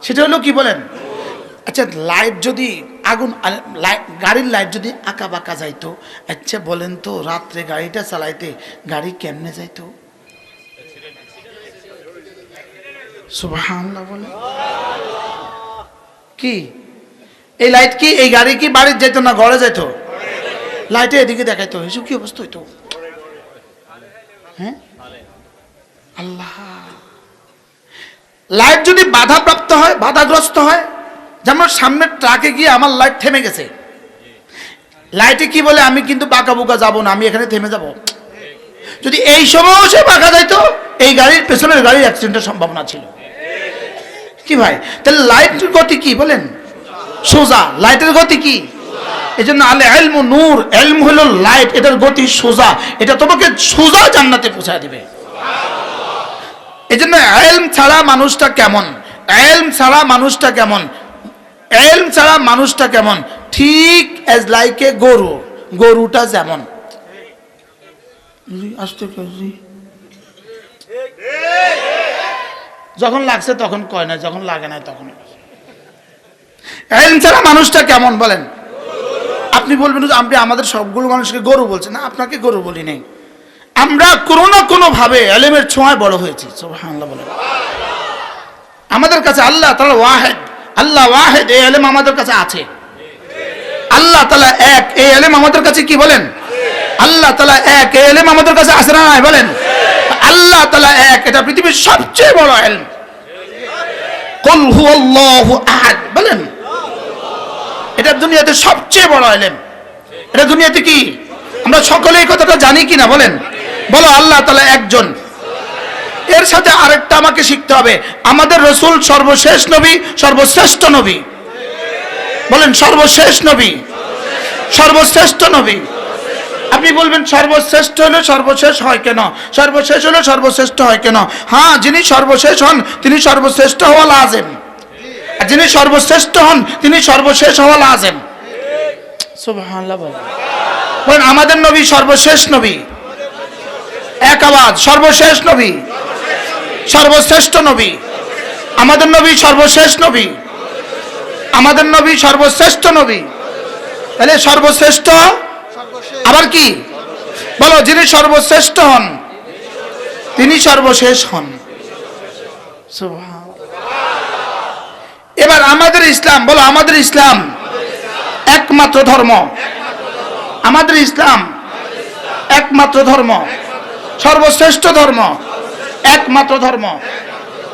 সেটা হলো কি বলেন? আচ্ছা লাইট যদি আগুন, গাড়ির লাইট যদি আঁকা বাঁকা যাইতো, আচ্ছা বলেন তো রাত্রে গাড়িটা চালাইতে গাড়ি কেমনে যাইতো? সুবহানাল্লাহ বলে কি? এই লাইট কি, এই গাড়ি কি বাড়ির যেত না ঘরে যেত? লাইটে এদিকে দেখাইতো, এসব কি অবস্থা হইতো? হ্যাঁ আল্লাহ। লাইট যদি বাধাপ্রাপ্ত হয়, বাধাগ্রস্ত হয়, যেমন সামনের ট্রাকে গিয়ে আমার লাইট থেমে গেছে, লাইটে কি বলে আমি কিন্তু বাঁকা বুকা যাবো না, আমি এখানে থেমে যাব। যদি এই সময়ও সে বাঁকা যাইতো, এই গাড়ির পেছনের গাড়ির অ্যাক্সিডেন্টের সম্ভাবনা ছিল। কি ভাই? তাহলে লাইটের গতি কি বলেন? সোজা। লাইটের গতি কি? এই জন্য আল ইলমু নূর, ইলম হলো লাইট, এটার গতি সোজা, এটা তোমাকে সোজা জান্নাতে পৌঁছায় দিবে। এই জন্য ইলম ছাড়া মানুষটা কেমন? ইলম ছাড়া মানুষটা কেমন? ইলম ছাড়া মানুষটা কেমন? ঠিক এজ লাইক এ গরু, গরুটা যেমন যখন লাগছে তখন কয় না, যখন লাগে না তখন। ইলম ছাড়া মানুষটা কেমন বলেন? আপনি বলবেন যে আপনি আমাদের সবগুলো মানুষকে গরু বলছেন। না, আপনাকে গরু বলি নাই, আমরা কোনো না কোনো ভাবে ইলমের ছোঁয়ায় বড় হয়েছি। সুবহানাল্লাহ বলেন। আমাদের কাছে আল্লাহ তাআলা ওয়াহিদ, আল্লাহ ওয়াহিদ, এই ইলম আমাদের কাছে আছে। আল্লাহ তাআলা এক, এই ইলম আমাদের কাছে কি বলেন? আল্লাহ তাআলা এক, এই ইলম আমাদের কাছে আছে না নাই বলেন? আল্লাহ তাআলা এক, এটা পৃথিবীর সবচেয়ে বড় ইলম। কুল হুয়াল্লাহু আহাদ বলেন, এটা দুনিয়াতে সবচেয়ে বড় ইলম। এটা দুনিয়াতে কি আমরা সকলে এই কথাটা জানি কিনা বলেন? বলো আল্লাহ তাআলা একজন। এর সাথে আরেকটা আমাকে শিখতে হবে, আমাদের রাসূল সর্বশেষ নবী, সর্বশ্রেষ্ঠ নবী। বলেন সর্বশেষ নবী, সর্বশ্রেষ্ঠ নবী। আপনি বলবেন সর্বশ্রেষ্ঠ হলে সর্বশেষ হয় কেন? সর্বশেষ হলে সর্বশ্রেষ্ঠ হয় কেন? হ্যাঁ, যিনি সর্বশেষ হন তিনি সর্বশ্রেষ্ঠ হওয়া লাজেম, আর যিনি সর্বশ্রেষ্ঠ হন তিনি সর্বশেষ হওয়া লাজেম। সুবহানাল্লাহ বলেন। আমাদের নবী সর্বশেষ নবী, এক আওয়াজ, সর্বশেষ নবী, সর্বশ্রেষ্ঠ নবী। আমাদের নবী সর্বশেষ নবী, আমাদের নবী সর্বশ্রেষ্ঠ নবী। তাহলে সর্বশ্রেষ্ঠ আবার কি বলো? যিনি সর্বশ্রেষ্ঠ হন তিনি সর্বশেষ হন। এবার আমাদের ইসলাম, বলো আমাদের ইসলাম একমাত্র ধর্ম, আমাদের ইসলাম একমাত্র ধর্ম, সর্বশ্রেষ্ঠ ধর্ম, একমাত্র ধর্ম।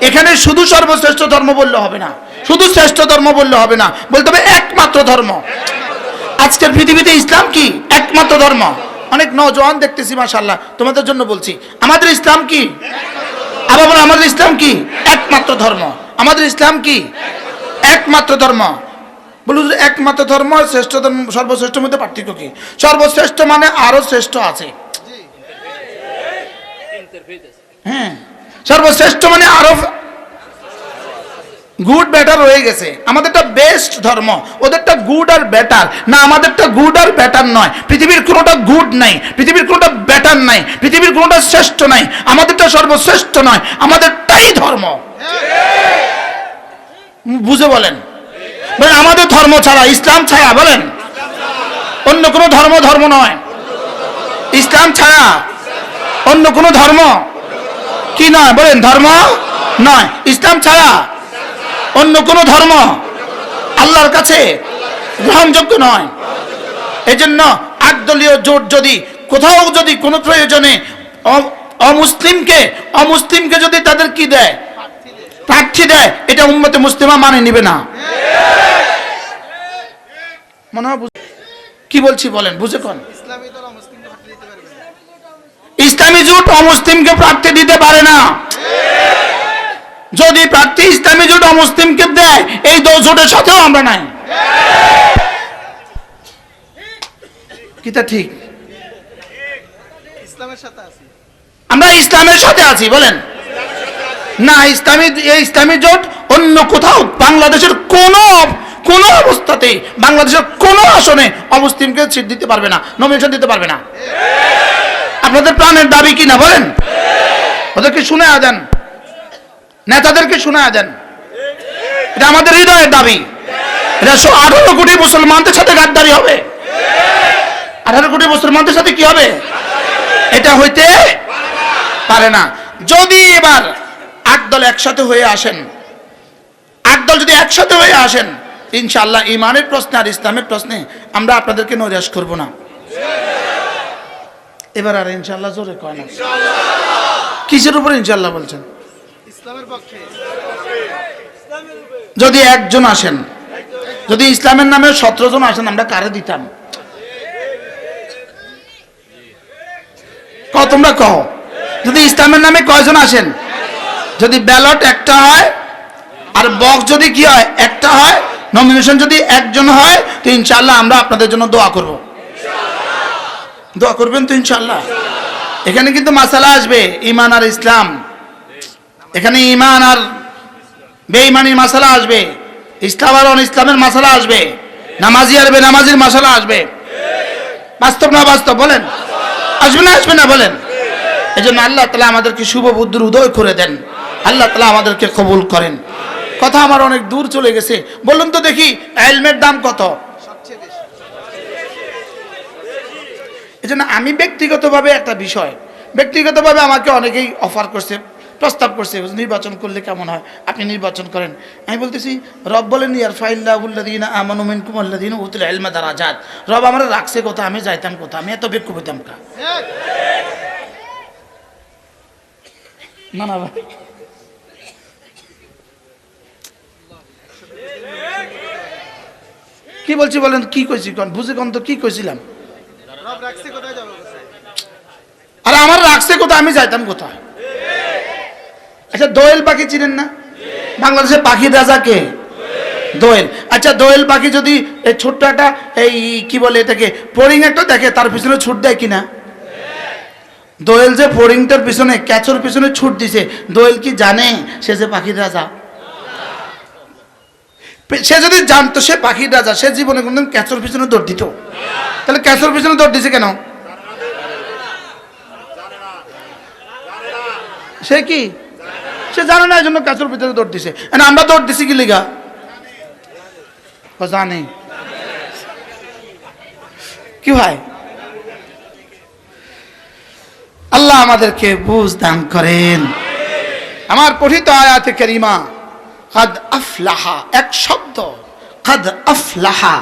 এখানে শুধু সর্বশ্রেষ্ঠ ধর্ম বললে হবে না, শুধু শ্রেষ্ঠ ধর্ম বললে হবে না, বলতে হবে একমাত্র ধর্ম। আজকের পৃথিবীতে ইসলাম কি? একমাত্র ধর্ম। অনেক নওজোয়ান দেখতেছি, মাশাআল্লাহ, তোমাদের জন্য বলছি, আমাদের ইসলাম কি? আবার বলো আমাদের ইসলাম কি? একমাত্র ধর্ম। আমাদের ইসলাম কি? একমাত্র ধর্ম। বলুন একমাত্র ধর্ম, শ্রেষ্ঠ ধর্ম, সর্বশ্রেষ্ঠের মধ্যে পার্থক্য কি? সর্বশ্রেষ্ঠ মানে আরো শ্রেষ্ঠ আছে। হ্যাঁ, সর্বশ্রেষ্ঠ মানে আরো গুড বেটার হয়ে গেছে। আমাদেরটা বেস্ট ধর্ম, ওদেরটা গুড আর বেটার না। আমাদেরটা গুড আর বেটার নয়, পৃথিবীর কোনোটা গুড নাই, পৃথিবীর কোনোটা বেটার নাই, পৃথিবীর কোনোটা শ্রেষ্ঠ নাই। আমাদেরটা সর্বশ্রেষ্ঠ নয়, আমাদেরটাই ধর্ম। বুঝে বলেন, বলেন আমাদের ধর্ম ছাড়া, ইসলাম ছাড়া, বলেন অন্য কোনো ধর্ম ধর্ম নয়। ইসলাম ছাড়া অন্য কোনো ধর্ম কি নয়? বলেন ধর্ম নয়। ইসলাম ছাড়া অন্য কোন ধর্ম আল্লাহর কাছে গ্রহণযোগ্য নয়। এজন্য 8 দলীয় জোট যদি কোথাও যদি কোনো প্রয়োজনে অমুসলিমকে যদি তাদের কি দেয়, প্রার্থী দেয়, এটা উম্মতে মুসলিমা মানে নিবে না। মনে হয় কি বলছি বলেন, বুঝে কোন ইসলামী জোট অমুসলিমকে প্রার্থী দিতে পারে না। যদি প্রার্থী ইসলামী জোট অমুসলিমকে দেয়, এই জোটের সাথেও আমরা নাই। কিটা ঠিক? আমরা ইসলামের সাথে আছি বলেন না। ইসলামী জোট অন্য কোথাও বাংলাদেশের কোন অবস্থাতেই বাংলাদেশের কোন আসনে অমুসলিমকে সিট দিতে পারবে না, নমিনেশন দিতে পারবে না। আপনাদের প্রাণের দাবি কি না বলেন? ওদেরকে শুনে দেন, নেতাদেরকে শুনে দেন, এটা আমাদের হৃদয়ের দাবি। এটা 18 কোটি মুসলমানদের সাথে গাদ্দারি হবে। 18 কোটি মুসলমানদের সাথে কি হবে? এটা হইতে পারে না। যদি এবার 8 দল একসাথে হয়ে আসেন, 8 দল যদি একসাথে হয়ে আসেন, ইনশাআল্লাহ ইমানের প্রশ্নে আর ইসলামের প্রশ্নে আমরা আপনাদেরকে নৈরাশ করব না। এবার আর ইনশাআল্লাহ জোরে কয় না। কিসের উপর ইনশাআল্লাহ বলছেন? ইসলামের পক্ষে। যদি একজন আসেন, যদি ইসলামের নামে 17 জন আসেন, আমরা কারে দিতাম? তোমরা কও, যদি ইসলামের নামে কয়জন আসেন? যদি ব্যালট একটা হয় আর বক্স যদি কি হয় একটা হয়, নমিনেশন যদি একজন হয়, তো ইনশাআল্লাহ আমরা আপনাদের জন্য দোয়া করব। দোয়া করবেন তো ইনশাআল্লাহ? এখানে কিন্তু মাসালা আসবে ঈমান আর ইসলাম, এখানে ঈমান আর বেঈমানির মাসালা আসবে, ইসলাম আর অন-ইসলামের মাসালা আসবে, নামাজি আর বেনামাজির মাসালা আসবে। বাস্তব না বাস্তব বলেন? আসবে না আসবে না বলেন? এই জন্য আল্লাহ তাআলা আমাদেরকে শুভ বুদ্ধির উদয় করে দেন, আল্লাহ তাআলা আমাদেরকে কবুল করেন। কথা আমার অনেক দূর চলে গেছে। বলুন তো দেখি, ইলমের দাম কত? এই জন্য আমি ব্যক্তিগতভাবে একটা বিষয়, ব্যক্তিগতভাবে আমাকে অনেকেই অফার করছে, প্রস্তাব করছে, নির্বাচন করলে কেমন হয়, আপনি নির্বাচন করেন। আমি বলতেছি, রব বলেন ইয়ারফাইল্লাহুল্লাযীনা আমানু মিনকুম ওয়াল্লাযীনা উতুল ইলমা দারাজাত। রব আমরা রাখছে কথা, আমি যাইতাম কথা, আমি এত বেকুব হইতাম কা? না না ভাই, কি বলছি বলেন? কি কইছি কোন বুঝে কোন তো কি কইছিলাম? রব রাখছে কোথায় যাব? আরে আমার রাখছে কোথায়, আমি যাইতাম কোথায়? আচ্ছা, দোয়েল পাখি চিনেন না? বাংলাদেশের পাখির রাজা কে? দোয়েল। আচ্ছা, দোয়েল পাখি যদি এই ছোট্ট একটা এই কি বলে এটাকে ফড়িং একটা দেখে, তার পিছনে ছুট দেয় কিনা? দোয়েল যে ফড়িংটার পিছনে, ক্যাচর পিছনে ছুট দিছে, দোয়েল কি জানে সে যে পাখির রাজা? সে যদি জানতো সে পাখির রাজা, সে জীবনে কোনদিন ক্যাচর পিছনে দৌড় দিত? তাহলে ক্যাচর পিছনে দৌড় দিছে কেন? সে কি সে জানে না, এই জন্য ক্যাচর পিছনে দৌড় দিছে। আমরা দৌড় দিছি কি লিগা? জানে কি ভাই? আল্লাহ আমাদেরকে বুঝ দান করেন। আমার পঠিত আয়াতে কারিমা কাদ আফলাহা, এক শব্দ কাদ আফলাহা,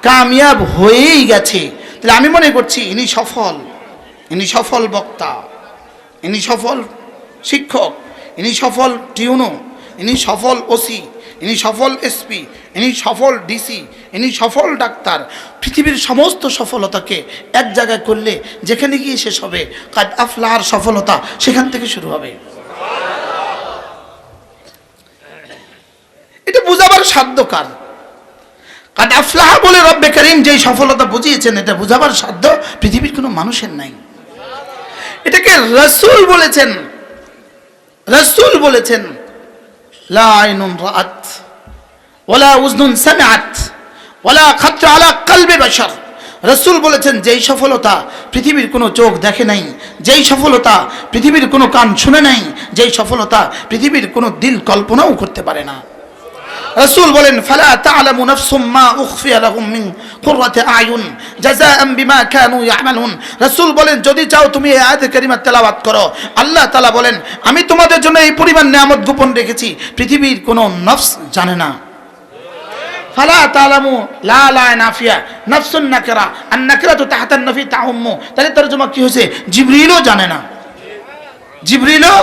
কামিয়াব হয়েই গেছে। তাহলে আমি মনে করছি ইনি সফল, ইনি সফল বক্তা, ইনি সফল শিক্ষক, ইনি সফল টিউনো, ইনি সফল ওসি, ইনি সফল এসপি, ইনি সফল ডিসি, ইনি সফল ডাক্তার। পৃথিবীর সমস্ত সফলতাকে এক জায়গায় করলে যেখানে গিয়ে শেষ হবে, কাদ আফলাহার সফলতা সেখান থেকে শুরু হবে। এটা বুঝাবার সাধ্য কার? কাদ আফলাহা বলে রব্বে কারীম যেই সফলতা বুঝিয়েছেন, এটা বুঝাবার সাধ্য পৃথিবীর কোনো মানুষের নাই। এটাকে রাসূল বলেছেন, রাসূল বলেছেন লা আইনুন রাআত ওয়ালা উযনুন সামিআত ওয়ালা খাতরা আলা কলবি বাশার। রাসূল বলেছেন যেই সফলতা পৃথিবীর কোনো চোখ দেখে নাই, যেই সফলতা পৃথিবীর কোনো কান শুনে নাই, যেই সফলতা পৃথিবীর কোনো দিল কল্পনাও করতে পারে না। রাসূল বলেন ফালা তা'লামু নাফসুম মা উখফিয়া লাহুম মিন কুররাতি আয়ুন জাযাআন বিমা কানু ইয়ামালুন। রাসূল বলেন যদি চাও তুমি এই আয়াত কারিমা তেলাওয়াত করো, আল্লাহ তাআলা বলেন আমি তোমাদের জন্য এই পরিমাণ নিয়ামত গোপন রেখেছি পৃথিবীর কোনো নফস জানে না। ফালা তা'লামু লা লা নাফিয়া নফসুন নাকিরা আন নাকিরাতু তাহতা নফি তাউম্মু। তাহলে তরজমা কি হয়েছে? জিবরিলও জানে না। জিবরিলও,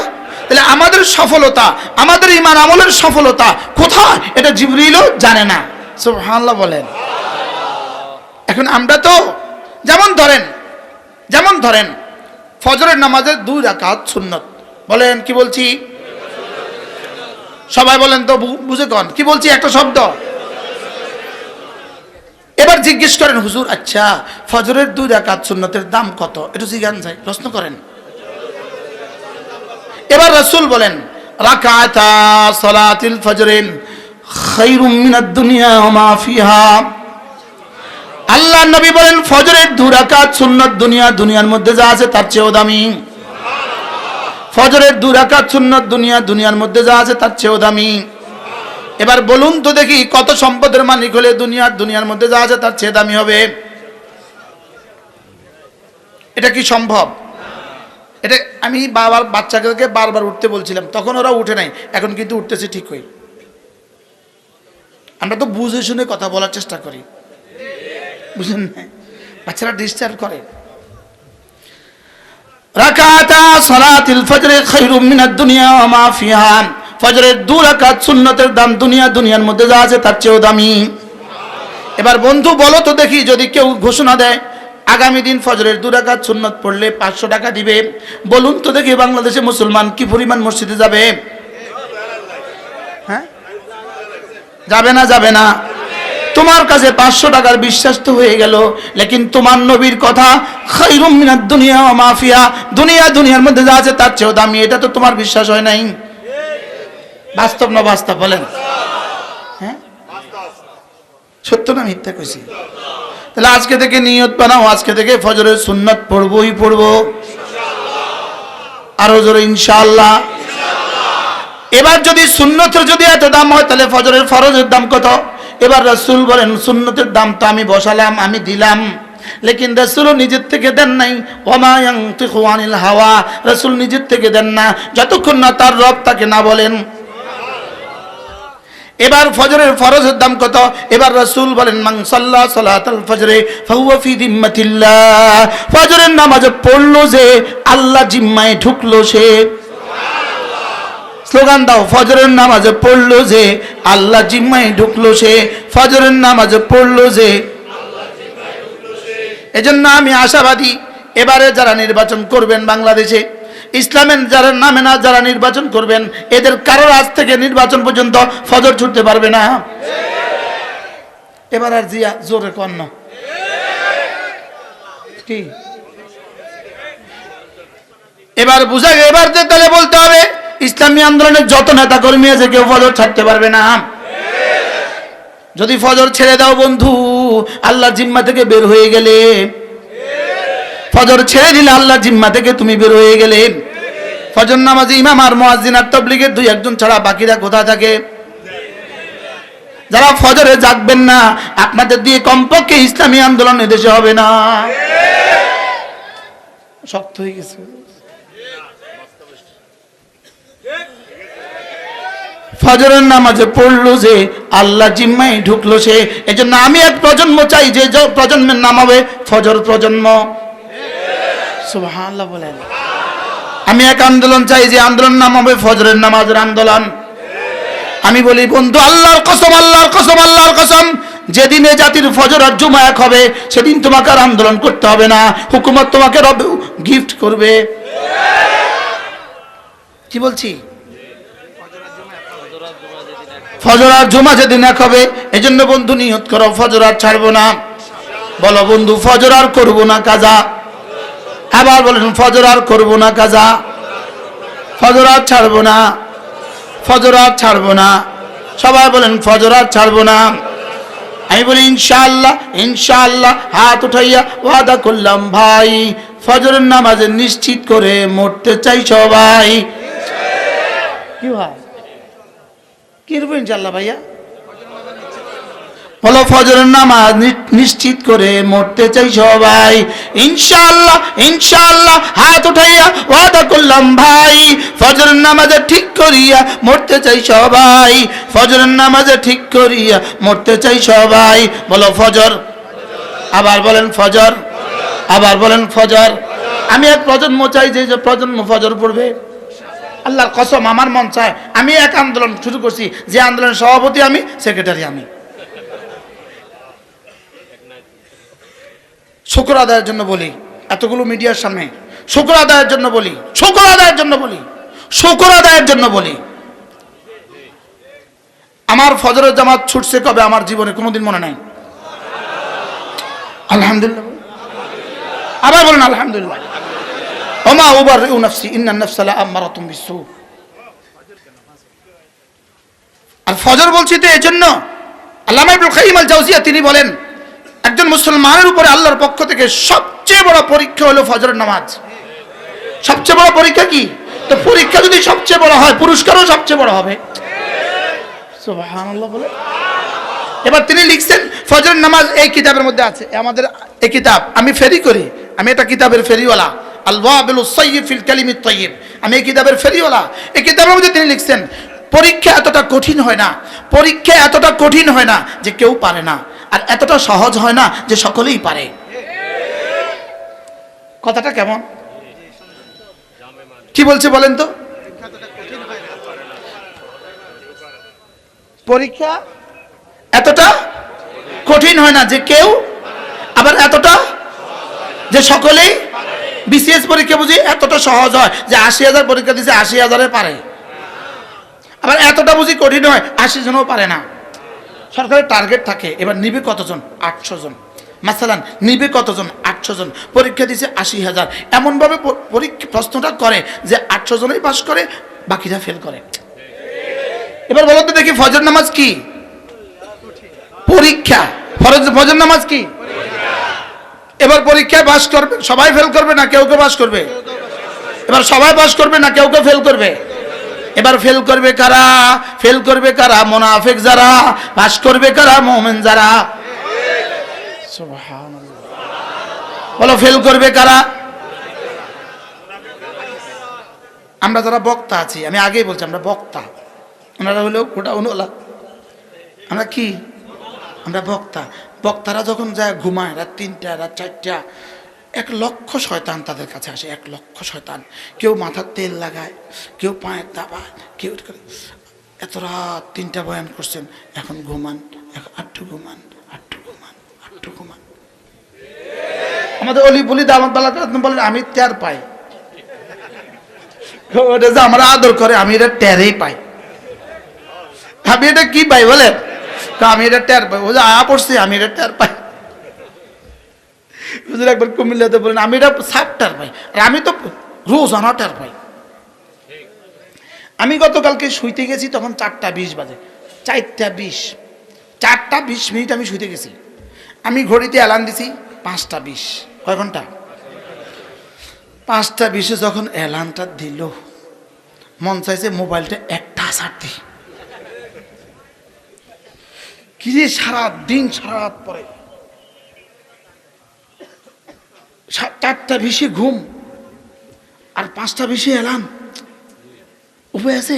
তাহলে আমাদের সফলতা, আমাদের ঈমান আমলের সফলতা কোথায় এটা জিবরিলও জানে না। সুবহানাল্লাহ বলেন। এখন আমরা তো যেমন ধরেন ফজরের নামাজের 2 রাকাত সুন্নত। বলেন কি বলছি? সবাই বলেন তো, বুঝে কোন কি বলছি একটা শব্দ। এবার জিজ্ঞেস করেন হুজুর আচ্ছা ফজরের 2 রাকাত সুন্নতের দাম কত? একটু জিজ্ঞান যায়, প্রশ্ন করেন। এবার রাসূল বলেন রাকাতা সালাতিল ফজরিন খায়রুম মিনাদ দুনিয়া ওয়া মা ফিহা। আল্লাহ নবী বলেন ফজরের 2 রাকাত সুন্নাত দুনিয়ার মধ্যে যা আছে তার চেয়েও দামি। ফজরের 2 রাকাত সুন্নাত দুনিয়ার মধ্যে যা আছে তার চেয়েও দামি। এবার বলুন তো দেখি কত সম্পদের মালিক হলে দুনিয়ার মধ্যে যা আছে তার চেয়ে দামি হবে? এটা কি সম্ভব? এটা আমি বাচ্চাদেরকে বারবার উঠতে বলছিলাম, তখন ওরা উঠে নাই, এখন কিন্তু উঠতেছে ঠিকই। আমরা তো বুঝে শুনে কথা বলার চেষ্টা করি, বুঝলেন না? বাচ্চারা ডিস্টার্ব করে। রাকাতা সালাতিল ফজর খায়রুম মিনাদ দুনিয়া ওয়া মা ফিহা। ফজরের 2 রাকাত সুন্নতের দাম দুনিয়ার মধ্যে যা আছে তার চেয়েও দামি। এবার বন্ধু বলো তো দেখি, যদি কেউ ঘোষণা দেয় আগামী দিন ফজরের 2 রাকাত সুন্নত পড়লে 500 টাকা দিবে, বলুন তো দেখি বাংলাদেশে মুসলমান কি পরিমাণ মসজিদে যাবে? হ্যাঁ, যাবে না। তোমার কাছে 500 টাকার বিশ্বাস তো হয়ে গেল, লেকিন তোমার নবীর কথা খায়রুম মিনাদ দুনিয়া ওয়া মা ফিহা, দুনিয়ার মধ্যে যা আছে তার চেয়েও দামি, এটা তো তোমার বিশ্বাস হয় নাই। বাস্তব না বাস্তব বলেন? হ্যাঁ, সত্য না মিথ্যা কইছি? তাহলে আজকে থেকে নিয়ত বানাও, আজকে থেকে ফজরের সুন্নাত পড়বই পড়বো, আরো জোরে ইনশাআল্লাহ। এবার যদি সুন্নতের যদি এত দাম হয় তাহলে ফজরের ফরজের দাম কত? এবার রাসূল বলেন সুন্নতের দাম তো আমি বসালাম, আমি দিলাম, লেকিন রাসূলও নিজের থেকে দেন নাই। ওয়ামা ইয়ানতিকু আনিল হাওয়া, রাসূল নিজের থেকে দেন না যতক্ষণ না তার রব তাকে না বলেন। এবার ফজরের ফরজের দাম কত? এবার রাসূল বলেন মান সাল্লা সালাতাল ফজরে ফাহুয়া ফি যিম্মাতিল্লাহ। ফজরের নামাজ পড়লো যে আল্লাহ জিম্মায় ঢুকলো সে। স্লোগান দাও, ফজরের নামাজ পড়লো যে আল্লাহ জিম্মায় ঢুকলো সে। ফজরের নামাজ পড়লো যে আল্লাহ জিম্মায় ঢুকলো সে। এজন্য আমি আশাবাদী এবারে যারা নির্বাচন করবেন বাংলাদেশে, ইসলামের যারা নামে না যারা নির্বাচন করবেন, এদের কারোর আজ থেকে নির্বাচন পর্যন্ত ফজর ছুটতে পারবে না। এবার আর জিয়া জোরে কন না কি? এবার বুঝা গে, এবার যে তাহলে বলতে হবে ইসলামী আন্দোলনের যত নেতা কর্মী আছে কেউ ফজর ছাড়তে পারবে না। যদি ফজর ছেড়ে দাও বন্ধু, আল্লাহ জিম্মা থেকে বের হয়ে গেলে, ফজর ছেড়ে দিলে আল্লাহ জিম্মা থেকে তুমি বের হয়ে গেলে। ফজর নামাজে ইমাম আর মুয়াজ্জিন আর তাবলীগের 2-1 ছাড়া বাকিরা কোথা থাকে? যারা ফজরে জাগবেন না, আপনাদের দিয়ে কমপক্ষে ইসলামী আন্দোলন এদেশে হবে না। শক্ত হয়ে গেছে। ফজরের নামাজে পড়লো যে আল্লাহ জিম্মায় ঢুকলো সে। এজন্য আমি এক প্রজন্ম চাই যে প্রজন্মের নাম হবে ফজর প্রজন্ম। সুবহানাল্লাহ বলেন। আমি এক আন্দোলন চাই যে আন্দোলন নাম হবে ফজরের নামাজের আন্দোলন। আমি বলি বন্ধু আল্লাহর কসম, যেদিনে জাতির ফজর আর জুমা এক হবে সেদিন তোমাকে আর আন্দোলন করতে হবে না, হুকুমত তোমাকে রব গিফট করবে। কি বলছি? ফজর আর জুমা যেদিন এক হবে, এজন্য বন্ধু নিয়ত করো ফজর আর ছাড়বো না। বলো বন্ধু ফজর আর করবো না কাজা। আবার বলেন ফজর আর করবো না কাজা, ফজর আর ছাড়বো না, ফজর আর ছাড়বো না। সবাই বলেন ফজর আর ছাড়বো না। আমি বলি ইনশাআল্লাহ হাত উঠাইয়া ওয়াদা করলাম ভাই, ফজরের নামাজে নিশ্চিত করে মরতে চাই সবাই। কি ভাই কি রূপ ইনশাআল্লাহ ভাইয়া? বলো ফজরের নামাজ নিশ্চিত করে মরতে চাই সবাই, ইনশাআল্লাহ ইনশাআল্লাহ। হাত উঠাইয়া ওয়াদা করলাম ভাই, ফজরের নামাজে ঠিক করিয়া মরতে চাই সবাই, ফজরের নামাজে ঠিক করিয়া মরতে চাই সবাই। বলো ফজর, আবার বলেন ফজর, আবার বলেন ফজর। আমি এক প্রজন্ম চাই যে প্রজন্ম ফজর পড়বে। আল্লাহর কসম আমার মন চায়, আমি এক আন্দোলন শুরু করছি, যে আন্দোলনের সভাপতি আমি, সেক্রেটারি আমি। শুকর আদায়ের জন্য বলি, এতগুলো মিডিয়ার সামনে শুকর আদায়ের জন্য বলি, শুকর আদায়ের জন্য বলি, শুকর আদায়ের জন্য বলি। আমার ফজরের জামাত ছুটছে কবে আমার জীবনে কোনোদিন মনে নাই। আলহামদুলিল্লাহ, আবার বলেন আলহামদুলিল্লাহ। ওমা উবাররিউ নাফসি ইন্নান নাফসা লাআম্মারাতুম বিসসু। আর ফজর বলছি তো এজন্য, আল্লামা ইবনুল কাইয়িম আল জাওজিয়া তিনি বলেন, একজন মুসলমানের উপরে আল্লাহর পক্ষ থেকে সবচেয়ে বড় পরীক্ষা হলো ফজরের নামাজ। সবচেয়ে বড় পরীক্ষা কি? তো পরীক্ষা যদি সবচেয়ে বড় হয়, পুরস্কারও সবচেয়ে বড় হবে। সুবহানাল্লাহ বলে। এবার তিনি লিখছেন ফজরের নামাজ এই কিতাবের মধ্যে আছে, আমাদের এই কিতাব আমি ফেরি করি, আমি এটা কিতাবের ফেরিওয়ালা, আল ওয়াবিলুস সাইয়্যিব ফিল কালিমিত তাইয়্যিব, আমি এই কিতাবের ফেরিওয়ালা। এই কিতাবের মধ্যে তিনি লিখছেন পরীক্ষা এতটা কঠিন হয় না, পরীক্ষা এতটা কঠিন হয় না যে কেউ পারে না, আর এতটা সহজ হয় না যে সকলেই পারে। কথাটা কেমন? কি বলছে বলেন তো? পরীক্ষা এতটা কঠিন হয় না যে কেউ, আবার এতটা যে সকলেই। বিসিএস পরীক্ষা বুঝি এতটা সহজ হয় যে ৮০,০০০ পরীক্ষা দিছে ৮০,০০০ পারে, আবার এতটা বুঝি কঠিন হয় ৮০ জনও পারে না। সরকারের টার্গেট থাকে, এবার নিবে কতজন? ৮০০ জন। মাসালান নিবে কতজন? ৮০০ জন। পরীক্ষা দিছে ৮০,০০০। এমনভাবে পরীক্ষা প্রশ্নটা করে যে ৮০০ জনই পাস করে, বাকিরা ফেল করে। এবার বলো তো দেখি ফজর নামাজ কি? পরীক্ষা। ফজর নামাজ কি? এবার পরীক্ষায় পাস করবে সবাই, ফেল করবে না কেউ কেউ পাস করবে? এবার সবাই পাস করবে না কেউ কেউ ফেল করবে? এবার ফেল করবে কারা? ফেল করবে কারা? মুনাফিক যারা। পাস করবে কারা? মুমিন যারা। সুবহানাল্লাহ। বলো ফেল করবে কারা? আমরা যারা বক্তা আছি, আমি আগেই বলছি আমরা বক্তা, ওনারা হলো গোডাউনওয়ালা, আমরা কি? আমরা বক্তা। বক্তারা যখন যায় ঘুমায় রাত ৩টা রাত ৪টা, ১,০০,০০০ শয়তান তাদের কাছে আসে, ১,০০,০০০ শয়তান। কেউ মাথার তেল লাগায়, কেউ পায়ের দাবায়, কেউ এত রাত ৩টা বয়ান করছেন, এখন ঘুমান, আটটু ঘুমান, আটটু ঘুমান, আটটু ঘুমান। আমাদের অলি বলি দামাত বালা বলেন আমি টের পাই, ওটা যে আমরা আদর করে আমি এটা টেরেই পাই। আমি এটা কি পাই বলেন? আমি এটা টের পাই, ও যে আয়া পড়ছি আমি এটা টের পাই। একবার কুমিল্লাতে বলেন আমি এটা সাপ টের পাই, আর আমি তো রোজানা টের পাই। আমি গতকালকে শুইতে গেছি তখন 4:20 বাজে, 4:20, 4:20 আমি শুইতে গেছি। আমি ঘড়িতে অ্যালার্ম দিছি 5:20। কয় ঘন্টা? 5:20 যখন অ্যালার্মটা দিল, মন চাইছে মোবাইলটা একটা আসার দিই। কি যে সারা দিন সারা রাত পরে 4:20 ঘুম আর 5:20 অ্যালার্ম, উপায় আছে?